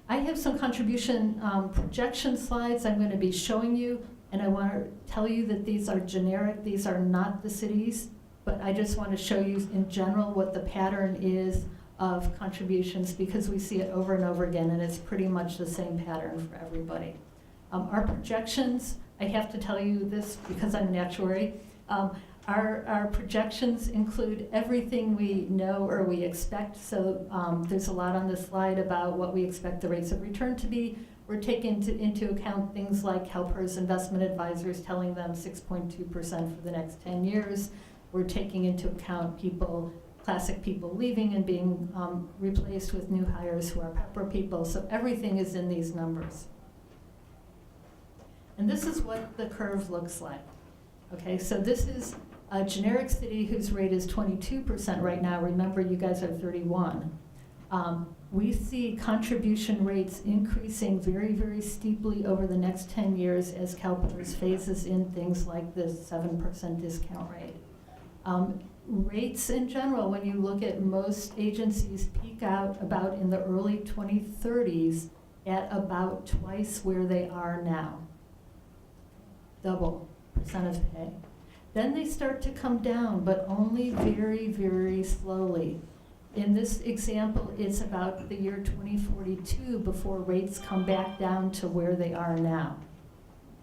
I have some contribution projection slides I'm going to be showing you, and I want to tell you that these are generic. These are not the cities, but I just want to show you in general what the pattern is of contributions, because we see it over and over again, and it's pretty much the same pattern for everybody. Our projections, I have to tell you this because I'm an actuary, our projections include everything we know or we expect. So there's a lot on this slide about what we expect the rates of return to be. We're taking into account things like CalPERS investment advisors telling them 6.2% for the next 10 years. We're taking into account classic people leaving and being replaced with new hires who are PEPRA people. So everything is in these numbers. And this is what the curve looks like. Okay, so this is a generic city whose rate is 22% right now. Remember, you guys are 31. We see contribution rates increasing very, very steeply over the next 10 years as CalPERS phases in things like this 7% discount rate. Rates in general, when you look at most agencies, peak out about in the early 2030s at about twice where they are now. double percent of pay. Then they start to come down, but only very, very slowly. In this example, it's about the year 2042 before rates come back down to where they are now.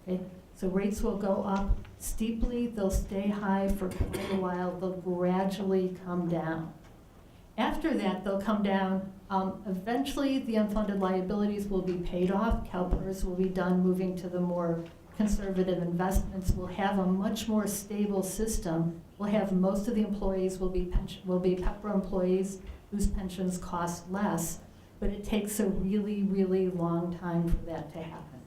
Okay? So rates will go up steeply, they'll stay high for quite a while, they'll gradually come down. After that, they'll come down. Eventually, the unfunded liabilities will be paid off. CalPERS will be done moving to the more conservative investments. We'll have a much more stable system. We'll have most of the employees will be PEPRA employees whose pensions cost less, but it takes a really, really long time for that to happen.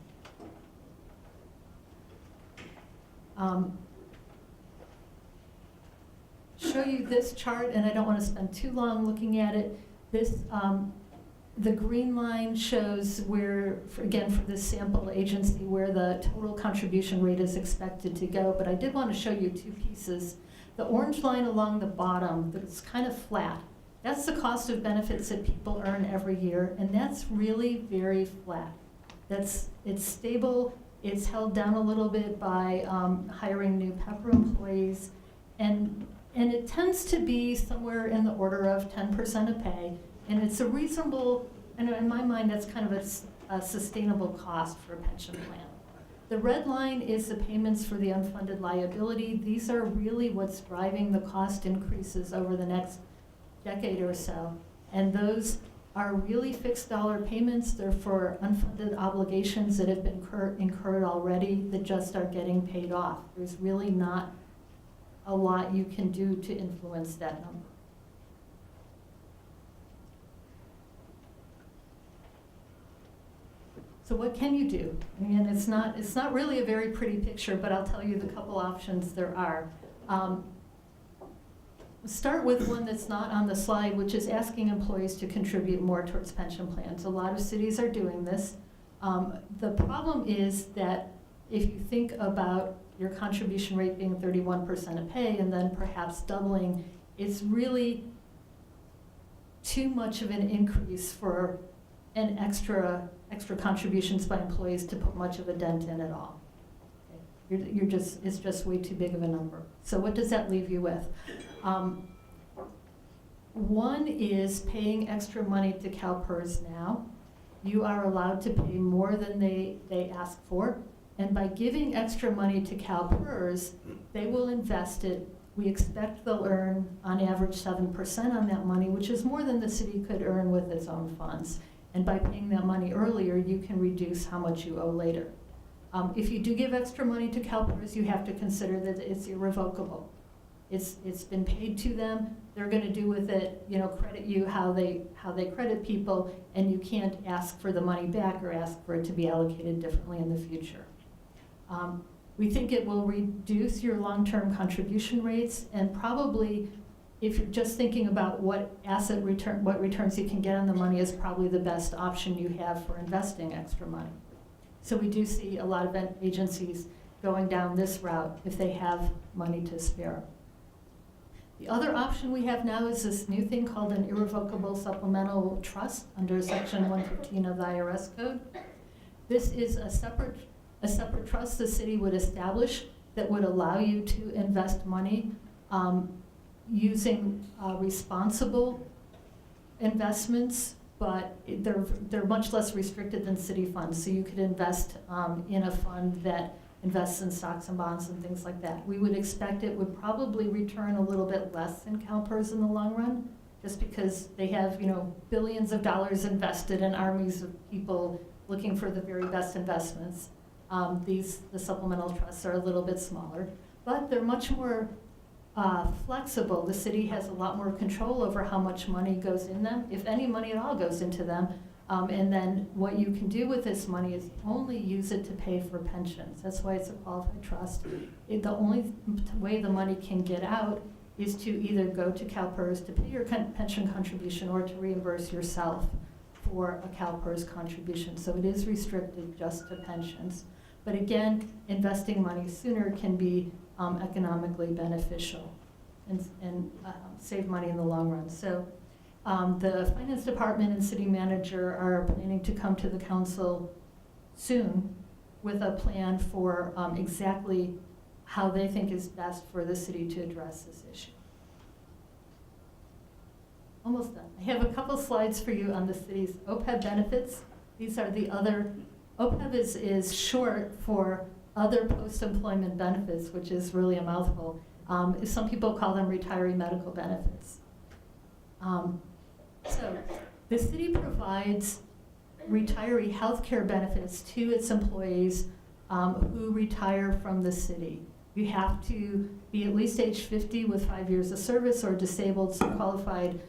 Show you this chart, and I don't want to spend too long looking at it. This, the green line shows where, again, for this sample agency, where the total contribution rate is expected to go. But I did want to show you two pieces. The orange line along the bottom, that's kind of flat. That's the cost of benefits that people earn every year, and that's really very flat. It's stable. It's held down a little bit by hiring new PEPRA employees, and it tends to be somewhere in the order of 10% of pay, and it's a reasonable, and in my mind, that's kind of a sustainable cost for a pension plan. The red line is the payments for the unfunded liability. These are really what's driving the cost increases over the next decade or so, and those are really fixed dollar payments. They're for unfunded obligations that have been incurred already that just are getting paid off. There's really not a lot you can do to influence that number. So what can you do? And it's not really a very pretty picture, but I'll tell you the couple options there are. Start with one that's not on the slide, which is asking employees to contribute more towards pension plans. A lot of cities are doing this. The problem is that if you think about your contribution rate being 31% of pay and then perhaps doubling, it's really too much of an increase for an extra contributions by employees to put much of a dent in at all. Okay? It's just way too big of a number. So what does that leave you with? One is paying extra money to CalPERS now. You are allowed to pay more than they ask for. And by giving extra money to CalPERS, they will invest it. We expect they'll earn on average 7% on that money, which is more than the city could earn with its own funds. And by paying that money earlier, you can reduce how much you owe later. If you do give extra money to CalPERS, you have to consider that it's irrevocable. It's been paid to them. They're going to do with it, credit you how they credit people, and you can't ask for the money back or ask for it to be allocated differently in the future. We think it will reduce your long-term contribution rates, and probably, if you're just thinking about what returns you can get on the money, is probably the best option you have for investing extra money. So we do see a lot of agencies going down this route if they have money to spare. The other option we have now is this new thing called an irrevocable supplemental trust under Section 115 of the IRS Code. This is a separate trust the city would establish that would allow you to invest money using responsible investments, but they're much less restricted than city funds. So you could invest in a fund that invests in stocks and bonds and things like that. We would expect it would probably return a little bit less than CalPERS in the long run, just because they have billions of dollars invested in armies of people looking for the very best investments. The supplemental trusts are a little bit smaller, but they're much more flexible. The city has a lot more control over how much money goes in them, if any money at all goes into them. And then what you can do with this money is only use it to pay for pensions. That's why it's a qualified trust. The only way the money can get out is to either go to CalPERS to pay your pension contribution or to reimburse yourself for a CalPERS contribution. So it is restricted just to pensions. But again, investing money sooner can be economically beneficial and save money in the long run. So the finance department and city manager are planning to come to the council soon with a plan for exactly how they think is best for the city to address this issue. Almost done. I have a couple slides for you on the city's OPEB benefits. These are the other, OPEB is short for other post-employment benefits, which is really a mouthful. Some people call them retiree medical benefits. So the city provides retiree health care benefits to its employees who retire from the city. You have to be at least age 50 with 5 years of service or disabled, so qualified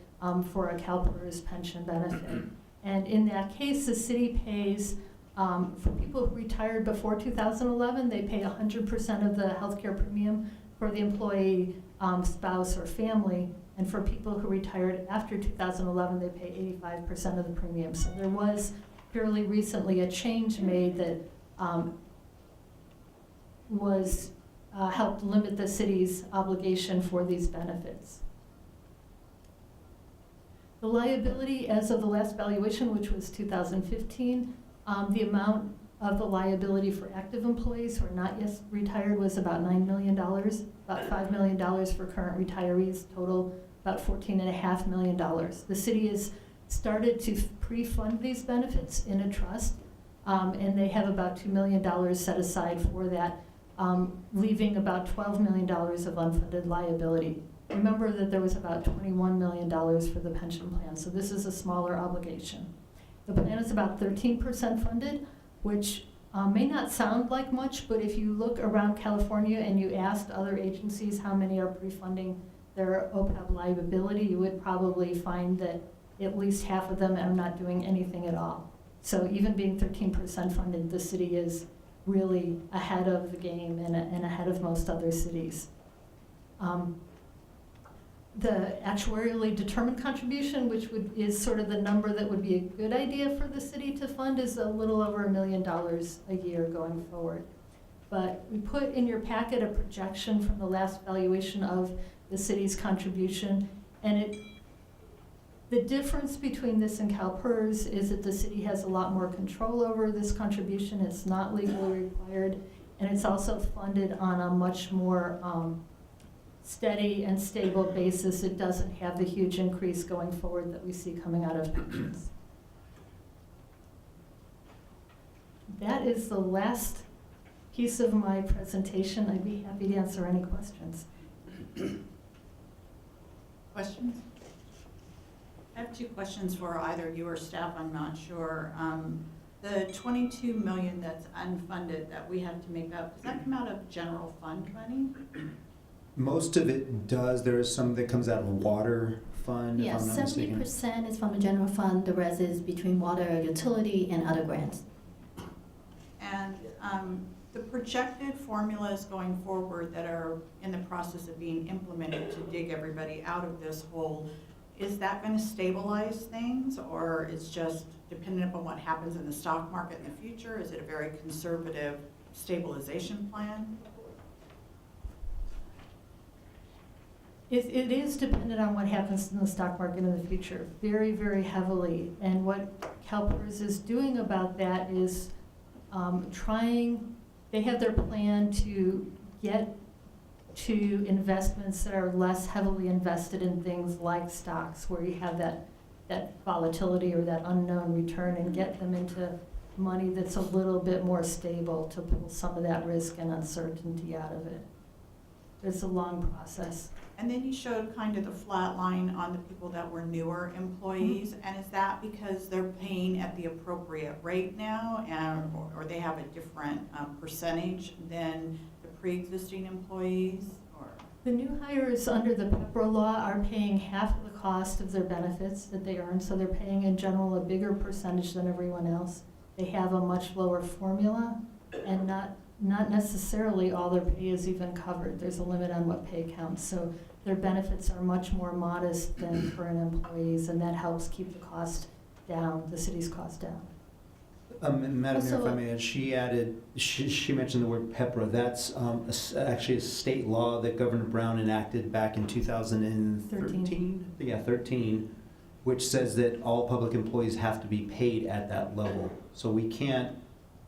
for a CalPERS pension benefit. And in that case, the city pays, for people who retired before 2011, they pay 100% of the healthcare premium for the employee, spouse, or family. And for people who retired after 2011, they pay 85% of the premium. So there was fairly recently a change made that helped limit the city's obligation for these benefits. The liability as of the last valuation, which was 2015, the amount of the liability for active employees who are not yet retired was about $9 million, about $5 million for current retirees, total about $14.5 million. The city has started to pre-fund these benefits in a trust, and they have about $2 million set aside for that, leaving about $12 million of unfunded liability. Remember that there was about $21 million for the pension plan, so this is a smaller obligation. The plan is about 13% funded, which may not sound like much, but if you look around California and you asked other agencies how many are pre-funding their OPEB liability, you would probably find that at least half of them are not doing anything at all. So even being 13% funded, the city is really ahead of the game and ahead of most other cities. The actuarially determined contribution, which is sort of the number that would be a good idea for the city to fund, is a little over $1 million a year going forward. But we put in your packet a projection from the last valuation of the city's contribution, and the difference between this and CalPERS is that the city has a lot more control over this contribution. It's not legally required, and it's also funded on a much more steady and stable basis. It doesn't have the huge increase going forward that we see coming out of pensions. That is the last piece of my presentation. I'd be happy to answer any questions. Questions? I have two questions for either you or staff, I'm not sure. The $22 million that's unfunded that we have to make up, does that come out of general fund money? Most of it does. There is some that comes out of water fund, if Yes, I'm not mistaken. 70% is from the general fund, the rest is between water, utility, and other grants. And the projected formulas going forward that are in the process of being implemented to dig everybody out of this hole, is that going to stabilize things, or it's just dependent upon what happens in the stock market in the future? Is it a very conservative stabilization plan? It is dependent on what happens in the stock market in the future, very, very heavily. And what CalPERS is doing about that is they have their plan to get to investments that are less heavily invested in things like stocks, where you have that volatility or that unknown return, and get them into money that's a little bit more stable to pull some of that risk and uncertainty out of it. It's a long process. And then you showed kind of the flat line on the people that were newer employees, and is that because they're paying at the appropriate rate now, or they have a different percentage than the pre-existing employees? Or The new hires under the PEPRA law are paying half of the cost of their benefits that they earn, so they're paying in general a bigger percentage than everyone else. They have a much lower formula, and not necessarily all their pay is even covered. There's a limit on what pay counts. So their benefits are much more modest than current employees, and that helps keep the cost down, the city's cost down. Madam Mayor, if I Also- may add, she mentioned the word PEPRA. That's actually a state law that Governor Brown enacted back in 2013. Yeah, 13, which says that all public employees have to be paid at that level. So we can't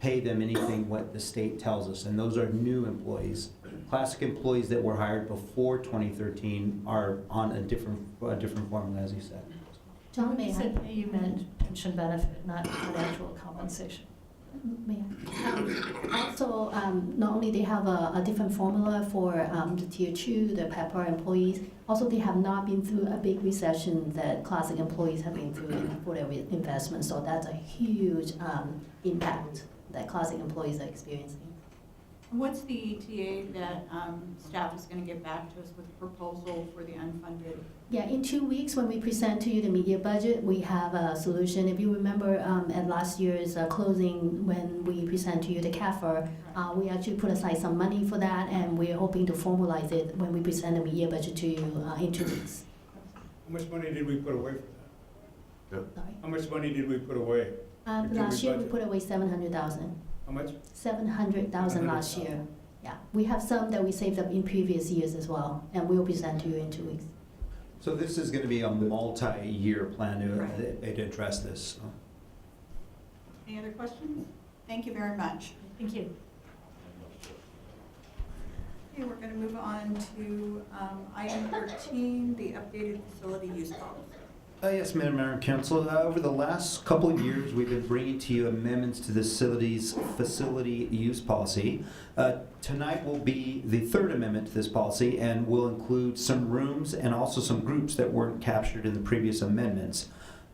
pay them anything what the state tells us, and those are new employees. Classic employees that were hired before 2013 are on a different formula, as you said. John, When may you I? said pay, you meant pension benefit, not actual compensation. May I? Also, not only they have a different formula for the tier 2, the PEPFAR employees, also they have not been through a big recession that classic employees have been through for their investment. So that's a huge impact that classic employees are experiencing. What's the ETA that staff is going to get back to us with a proposal for the unfunded? Yeah, in 2 weeks, when we present to you the media budget, we have a solution. If you remember at last year's closing, when we present to you the CAFR, we actually put aside some money for that, and we're hoping to formalize it when we present the media budget to you in 2 weeks. How much money did we put away for that? Sorry. How much money did we put away? Last year, we budget? put away 700,000. How much? 700,000 last year. Yeah, we have some that we saved up in previous years as well, and we'll present to you in 2 weeks. So this is going to be a multi-year plan to address this. So. Any other questions? Thank you very much. Thank you. Okay, we're going to move on to item 13, the updated facility use policy. Yes, Madam Mayor and Council. Over the last couple of years, we've been bringing to you amendments to the facility use policy. Tonight will be the third amendment to this policy and will include some rooms and also some groups that weren't captured in the previous amendments.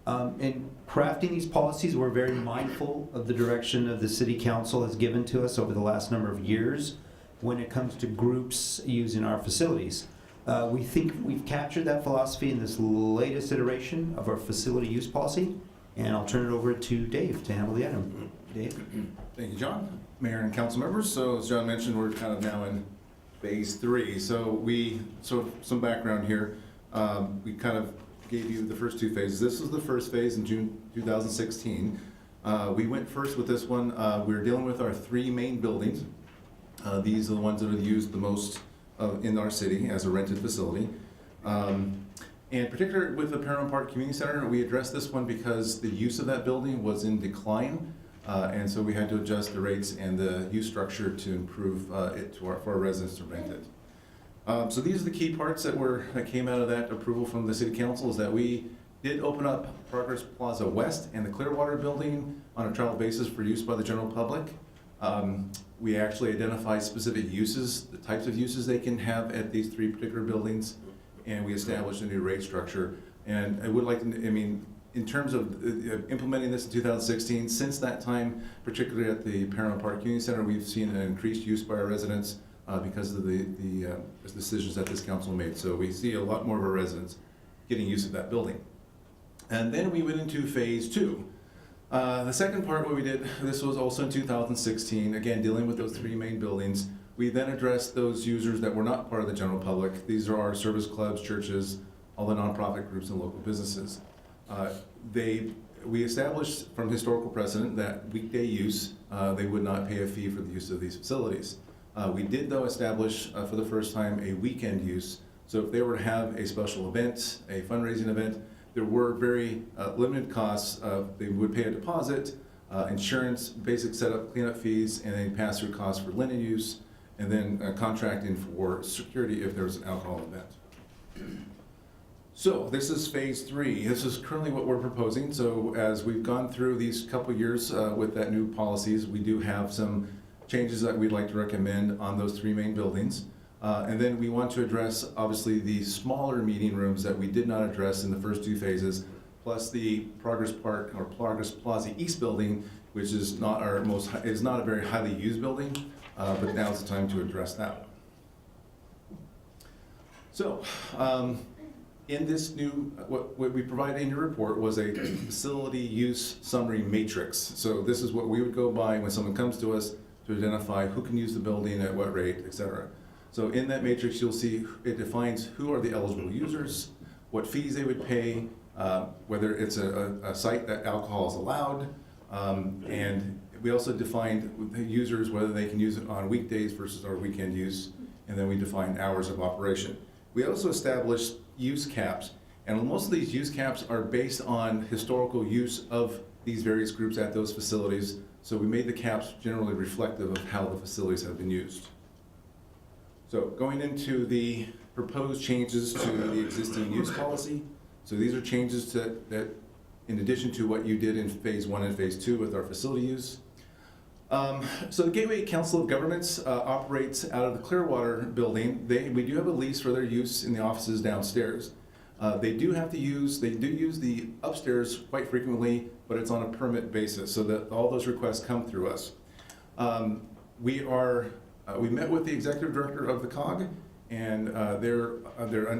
In crafting these policies, we're very mindful of the direction of the City Council has given to us over the last number of years when it comes to groups using our facilities. We think we've captured that philosophy in this latest iteration of our facility use policy, and I'll turn it over to Dave to handle the item. Dave? Thank you, John. Mayor and council members. So as John mentioned, we're kind of now in phase 3. So some background here. We kind of gave you the first 2 phases. This was the first phase in June 2016. We went first with this one. We were dealing with our 3 main buildings. These are the ones that are used the most in our city as a rented facility. And particularly with the Paramount Park Community Center, we addressed this one because the use of that building was in decline. And so we had to adjust the rates and the use structure to improve it for our residents to rent it. So these are the key parts that came out of that approval from the City Council, is that we did open up Progress Plaza West and the Clearwater building on a trial basis for use by the general public. We actually identified specific uses, the types of uses they can have at these 3 particular buildings, and we established a new rate structure. And I would like to, in terms of implementing this in 2016, since that time, particularly at the Paramount Park Community Center, we've seen an increased use by our residents because of the decisions that this council made. So we see a lot more of our residents getting use of that building. And then we went into phase 2. The second part, what we did, this was also in 2016, again, dealing with those 3 main buildings. We then addressed those users that were not part of the general public. These are our service clubs, churches, all the nonprofit groups and local businesses. We established from historical precedent that weekday use, they would not pay a fee for the use of these facilities. We did, though, establish for the first time a weekend use. So if they were to have a special event, a fundraising event, there were very limited costs. They would pay a deposit, insurance, basic setup, cleanup fees, and then pass-through costs for linen use, and then contracting for security if there was an alcohol event. So this is phase 3. This is currently what we're proposing. So as we've gone through these couple years with that new policies, we do have some changes that we'd like to recommend on those 3 main buildings. And then we want to address, obviously, the smaller meeting rooms that we did not address in the first 2 phases, plus the Progress Park or Progress Plaza East building, which is not a very highly used building, but now's the time to address that one. So, in this new, what we provided in your report was a facility use summary matrix. So this is what we would go by when someone comes to us to identify who can use the building at what rate, et cetera. So in that matrix, you'll see it defines who are the eligible users, what fees they would pay, whether it's a site that alcohol is allowed, and we also defined the users, whether they can use it on weekdays versus our weekend use, and then we defined hours of operation. We also established use caps, and most of these use caps are based on historical use of these various groups at those facilities. So we made the caps generally reflective of how the facilities have been used. So going into the proposed changes to the existing use policy. So these are changes that in addition to what you did in phase 1 and phase 2 with our facility use. So the Gateway Council of Governments operates out of the Clearwater building. We do have a lease for their use in the offices downstairs. They do use the upstairs quite frequently, but it's on a permit basis, so that all those requests come through us. We met with the executive director of the COG, and they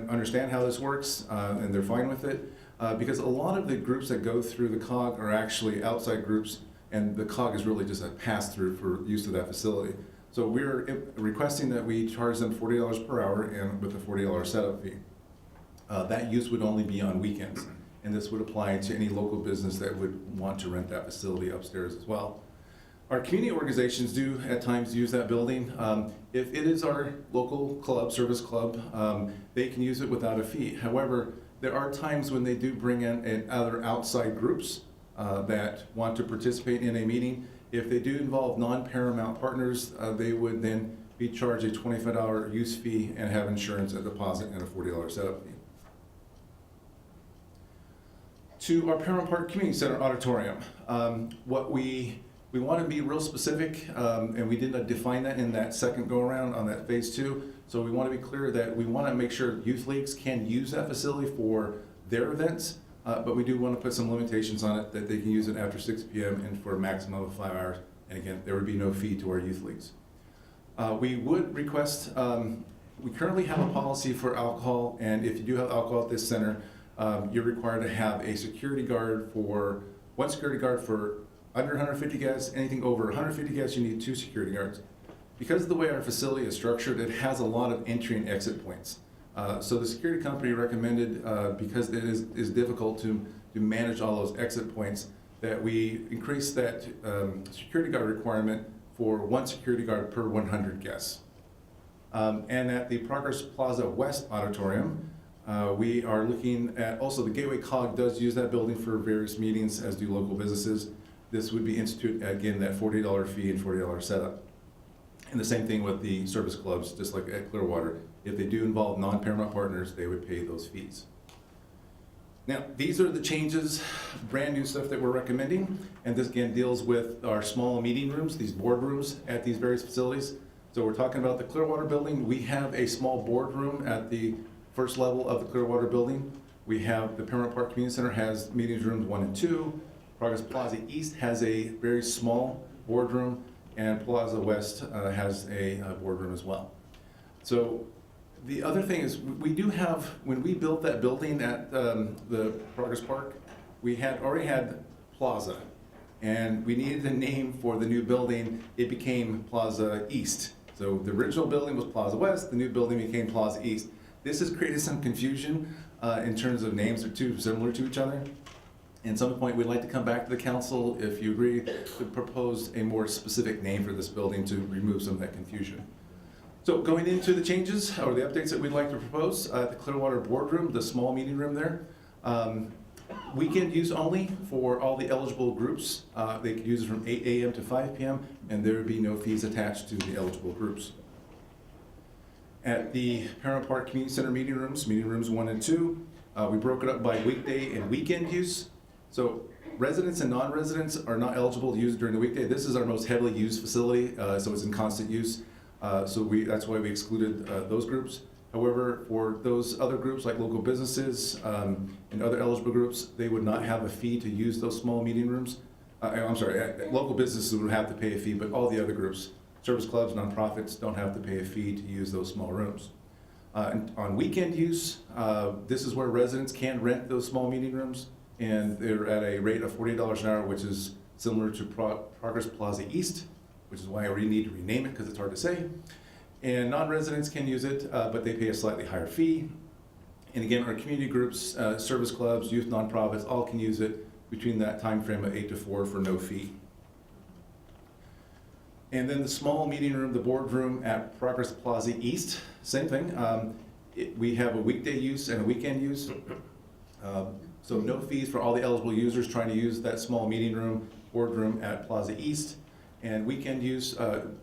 understand how this works, and they're fine with it, because a lot of the groups that go through the COG are actually outside groups, and the COG is really just a pass-through for use of that facility. So we're requesting that we charge them $40 per hour and with a $40 setup fee. That use would only be on weekends, and this would apply to any local business that would want to rent that facility upstairs as well. Our community organizations do at times use that building. If it is our local club, service club, they can use it without a fee. However, there are times when they do bring in other outside groups that want to participate in a meeting. If they do involve non-Paramount partners, they would then be charged a $25 use fee and have insurance, a deposit, and a $40 setup fee. To our Paramount Park Community Center auditorium, what we want to be real specific, and we didn't define that in that second go-around on that phase 2. So we want to be clear that we want to make sure youth leagues can use that facility for their events, but we do want to put some limitations on it that they can use it after 6 p.m. and for a maximum of 5 hours. And again, there would be no fee to our youth leagues. We would request, we currently have a policy for alcohol, and if you do have alcohol at this center, you're required to have a security guard one security guard for under 150 guests. Anything over 150 guests, you need 2 security guards. Because of the way our facility is structured, it has a lot of entry and exit points. So the security company recommended, because it is difficult to manage all those exit points, that we increase that security guard requirement for 1 security guard per 100 guests. And at the Progress Plaza West Auditorium, we are looking at, also the Gateway COG does use that building for various meetings, as do local businesses. This would be institute, again, that $40 fee and $40 setup. And the same thing with the service clubs, just like at Clearwater. If they do involve non-Paramount partners, they would pay those fees. Now, these are the changes, brand new stuff that we're recommending. And this again deals with our small meeting rooms, these boardrooms at these various facilities. So we're talking about the Clearwater building. We have a small boardroom at the first level of the Clearwater building. We have the Paramount Park Community Center has meetings rooms 1 and 2. Progress Plaza East has a very small boardroom, and Plaza West has a boardroom as well. So the other thing is, we do have, when we built that building at the Progress Park, we had already had Plaza, and we needed a name for the new building. It became Plaza East. So the original building was Plaza West, the new building became Plaza East. This has created some confusion in terms of names. They're too similar to each other. And at some point, we'd like to come back to the council, if you agree, to propose a more specific name for this building to remove some of that confusion. So going into the changes or the updates that we'd like to propose, the Clearwater Boardroom, the small meeting room there, weekend use only for all the eligible groups. They could use it from 8 a.m. to 5 p.m., and there would be no fees attached to the eligible groups. At the Paramount Park Community Center meeting rooms 1 and 2, we broke it up by weekday and weekend use. So residents and non-residents are not eligible to use it during the weekday. This is our most heavily used facility, so it's in constant use. So that's why we excluded those groups. However, for those other groups like local businesses and other eligible groups, they would not have a fee to use those small meeting rooms. I'm sorry, local businesses would have to pay a fee, but all the other groups, service clubs, nonprofits, don't have to pay a fee to use those small rooms. On weekend use, this is where residents can rent those small meeting rooms, and they're at a rate of $48 an hour, which is similar to Progress Plaza East, which is why we need to rename it because it's hard to say. And non-residents can use it, but they pay a slightly higher fee. And again, our community groups, service clubs, youth nonprofits, all can use it between that time frame of 8 to 4 for no fee. And then the small meeting room, the boardroom at Progress Plaza East, same thing. We have a weekday use and a weekend use. So no fees for all the eligible users trying to use that small meeting room. boardroom at Plaza East. And weekend use,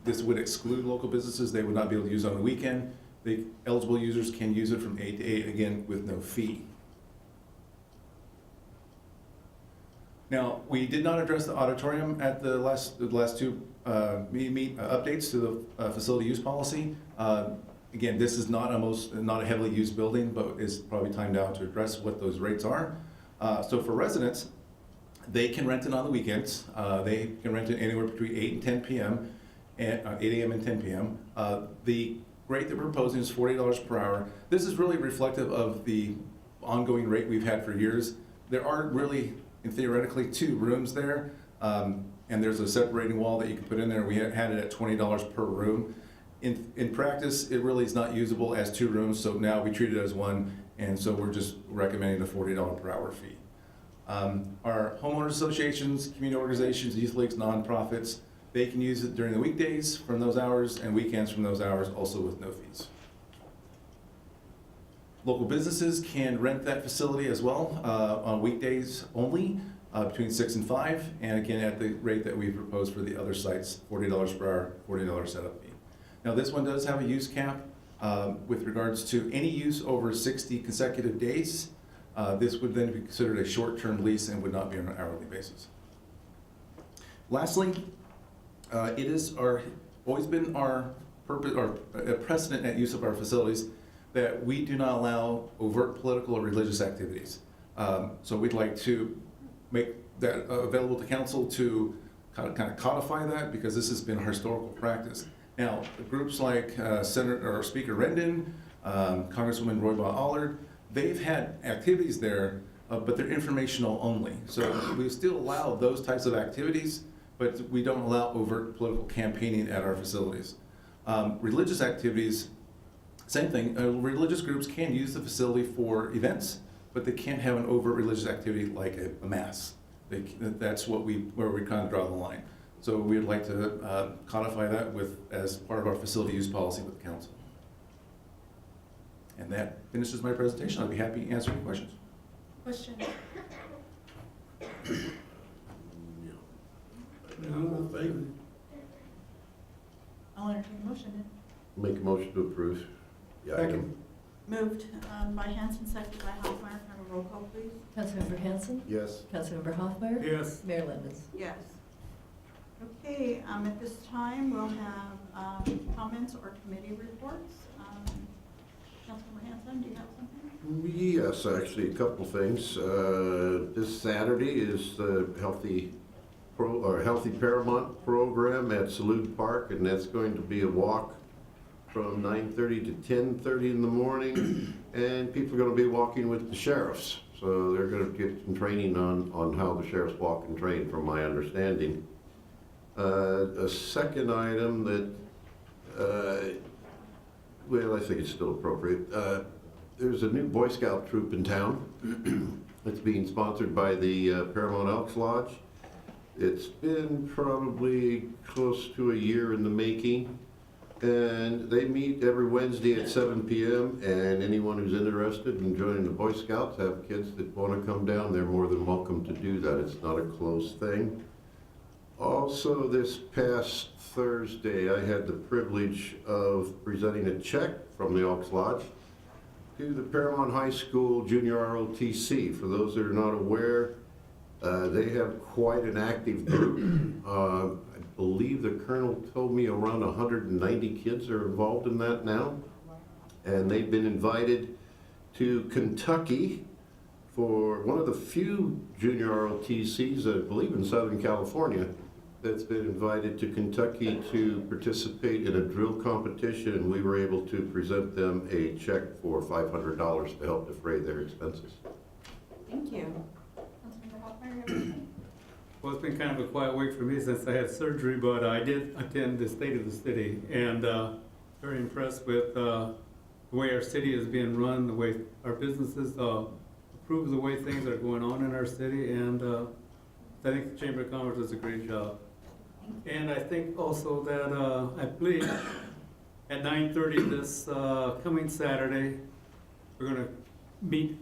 this would exclude local businesses. They would not be able to use on the weekend. The eligible users can use it from 8 to 8, again, with no fee. Now, we did not address the auditorium at the last two updates to the facility use policy. Again, this is not a heavily used building, but is probably timed out to address what those rates are. So for residents, they can rent it on the weekends. They can rent it anywhere between 8 and 10 p.m. and 8 a.m. and 10 p.m. The rate that we're proposing is $40 per hour. This is really reflective of the ongoing rate we've had for years. There are really, theoretically, 2 rooms there, and there's a separating wall that you can put in there. We had it at $20 per room. In practice, it really is not usable as 2 rooms, so now we treat it as 1, and so we're just recommending a $40 per hour fee. Our homeowners associations, community organizations, youth leagues, nonprofits, they can use it during the weekdays from those hours and weekends from those hours, also with no fees. Local businesses can rent that facility as well on weekdays only, between 6 and 5, and again at the rate that we proposed for the other sites, $40 per hour, $40 setup fee. Now this one does have a use cap with regards to any use over 60 consecutive days. This would then be considered a short-term lease and would not be on an hourly basis. Lastly, it is always been our purpose or a precedent at use of our facilities that we do not allow overt political or religious activities. So we'd like to make that available to council to kind of codify that, because this has been a historical practice. Now, groups like Senator or Speaker Rendon, Congresswoman Royba Allard, they've had activities there, but they're informational only. So we still allow those types of activities, but we don't allow overt political campaigning at our facilities. Religious activities, same thing. Religious groups can use the facility for events, but they can't have an overt religious activity like a mass. That's where we kind of draw the line. So we would like to codify that as part of our facility use policy with the council. And that finishes my presentation. I'll be happy to answer any questions. Question? I'll entertain a motion. Make a motion to approve the item. Moved by Hanson, seconded by Hoffmeyer. Can I have a roll call, please? Councilmember Hanson? Yes. Councilmember Hoffmeyer? Yes. Mayor Lindes? Yes. Okay, at this time, we'll have comments or committee reports. Councilmember Hanson, do you have something? Yes, actually, a couple things. This Saturday is the Healthy Paramount program at Salute Park, and that's going to be a walk from 9:30 to 10:30 in the morning, and people are going to be walking with the sheriffs. So they're going to get some training on how the sheriffs walk and train, from my understanding. A second item that, well, I think it's still appropriate. There's a new Boy Scout troop in town. It's being sponsored by the Paramount Elks Lodge. It's been probably close to a year in the making. And they meet every Wednesday at 7 p.m. And anyone who's interested in joining the Boy Scouts, have kids that want to come down, they're more than welcome to do that. It's not a closed thing. Also, this past Thursday, I had the privilege of presenting a check from the Elks Lodge to the Paramount High School Junior ROTC. For those that are not aware, they have quite an active group. I believe the colonel told me around 190 kids are involved in that now. And they've been invited to Kentucky for one of the few junior ROTCs, I believe in Southern California, that's been invited to Kentucky to participate in a drill competition, and we were able to present them a check for $500 to help defray their expenses. Thank you. Councilmember Hoffmeyer, you have anything? Well, it's been kind of a quiet week for me since I had surgery, but I did attend the State of the City, and very impressed with the way our city is being run, the way our businesses approve of the way things are going on in our city, and I think the Chamber of Commerce does a great job. And I think also that I believe at 9:30 this coming Saturday, we're going to meet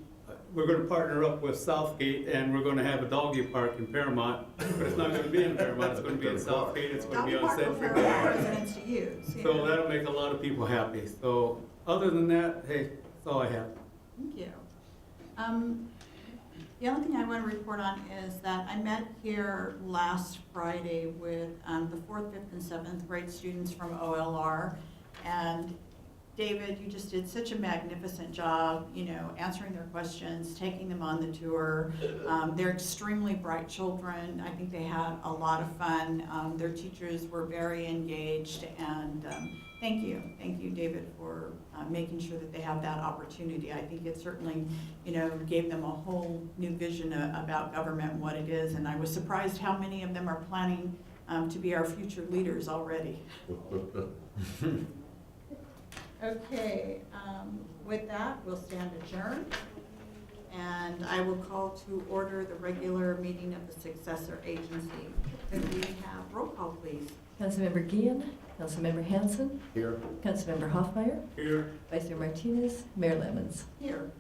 we're gonna partner up with Southgate, and we're gonna have a doggy park in Paramount, but it's not gonna be in Paramount, it's gonna be in Southgate, it's gonna be Doggy on park for Century Paramount Drive. residents to use. yeah. So that'll make a lot of people happy. So, other than that, hey, that's all I have. Thank you. The only thing I want to report on is that I met here last Friday with the 4th, 5th, and 7th grade students from OLR. And David, you just did such a magnificent job, you know, answering their questions, taking them on the tour. They're extremely bright children. I think they had a lot of fun. Their teachers were very engaged, and thank you, David, for making sure that they have that opportunity. I think it certainly, you know, gave them a whole new vision about government and what it is, and I was surprised how many of them are planning to be our future leaders already. Okay, with that, we'll stand adjourned, and I will call to order the regular meeting of the successor agency. Could we have roll call, please? Councilmember Gian, Councilmember Hanson, Here. Councilmember Hoffmeyer, Here, Vice Mayor Martinez, Mayor Lemons. Here,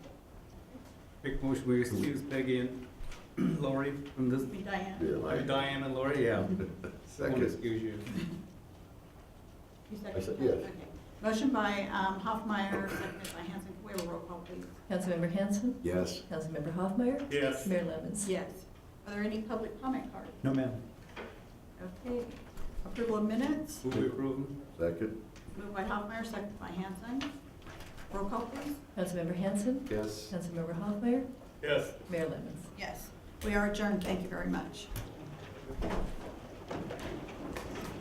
make a motion, we excuse Peggy and Lori from this. be Diane. Diane and Lori, yeah. Won't Second. excuse you. You I second? said yes. Okay. Motion by Hoffmeyer, seconded by Hanson. Can we have a roll call, please? Councilmember Hanson, Yes. Councilmember Hoffmeyer, Yes. Mayor Lemons. Yes. Are there any public comment cards? No, ma'am. Okay. Approval of minutes, Move to approve them. Second. moved by Hoffmeyer, seconded by Hanson. Roll call, please. Councilmember Hanson, Yes. Councilmember Hoffmeyer, Yes. Mayor Lemons. Yes. We are adjourned. Thank you very much.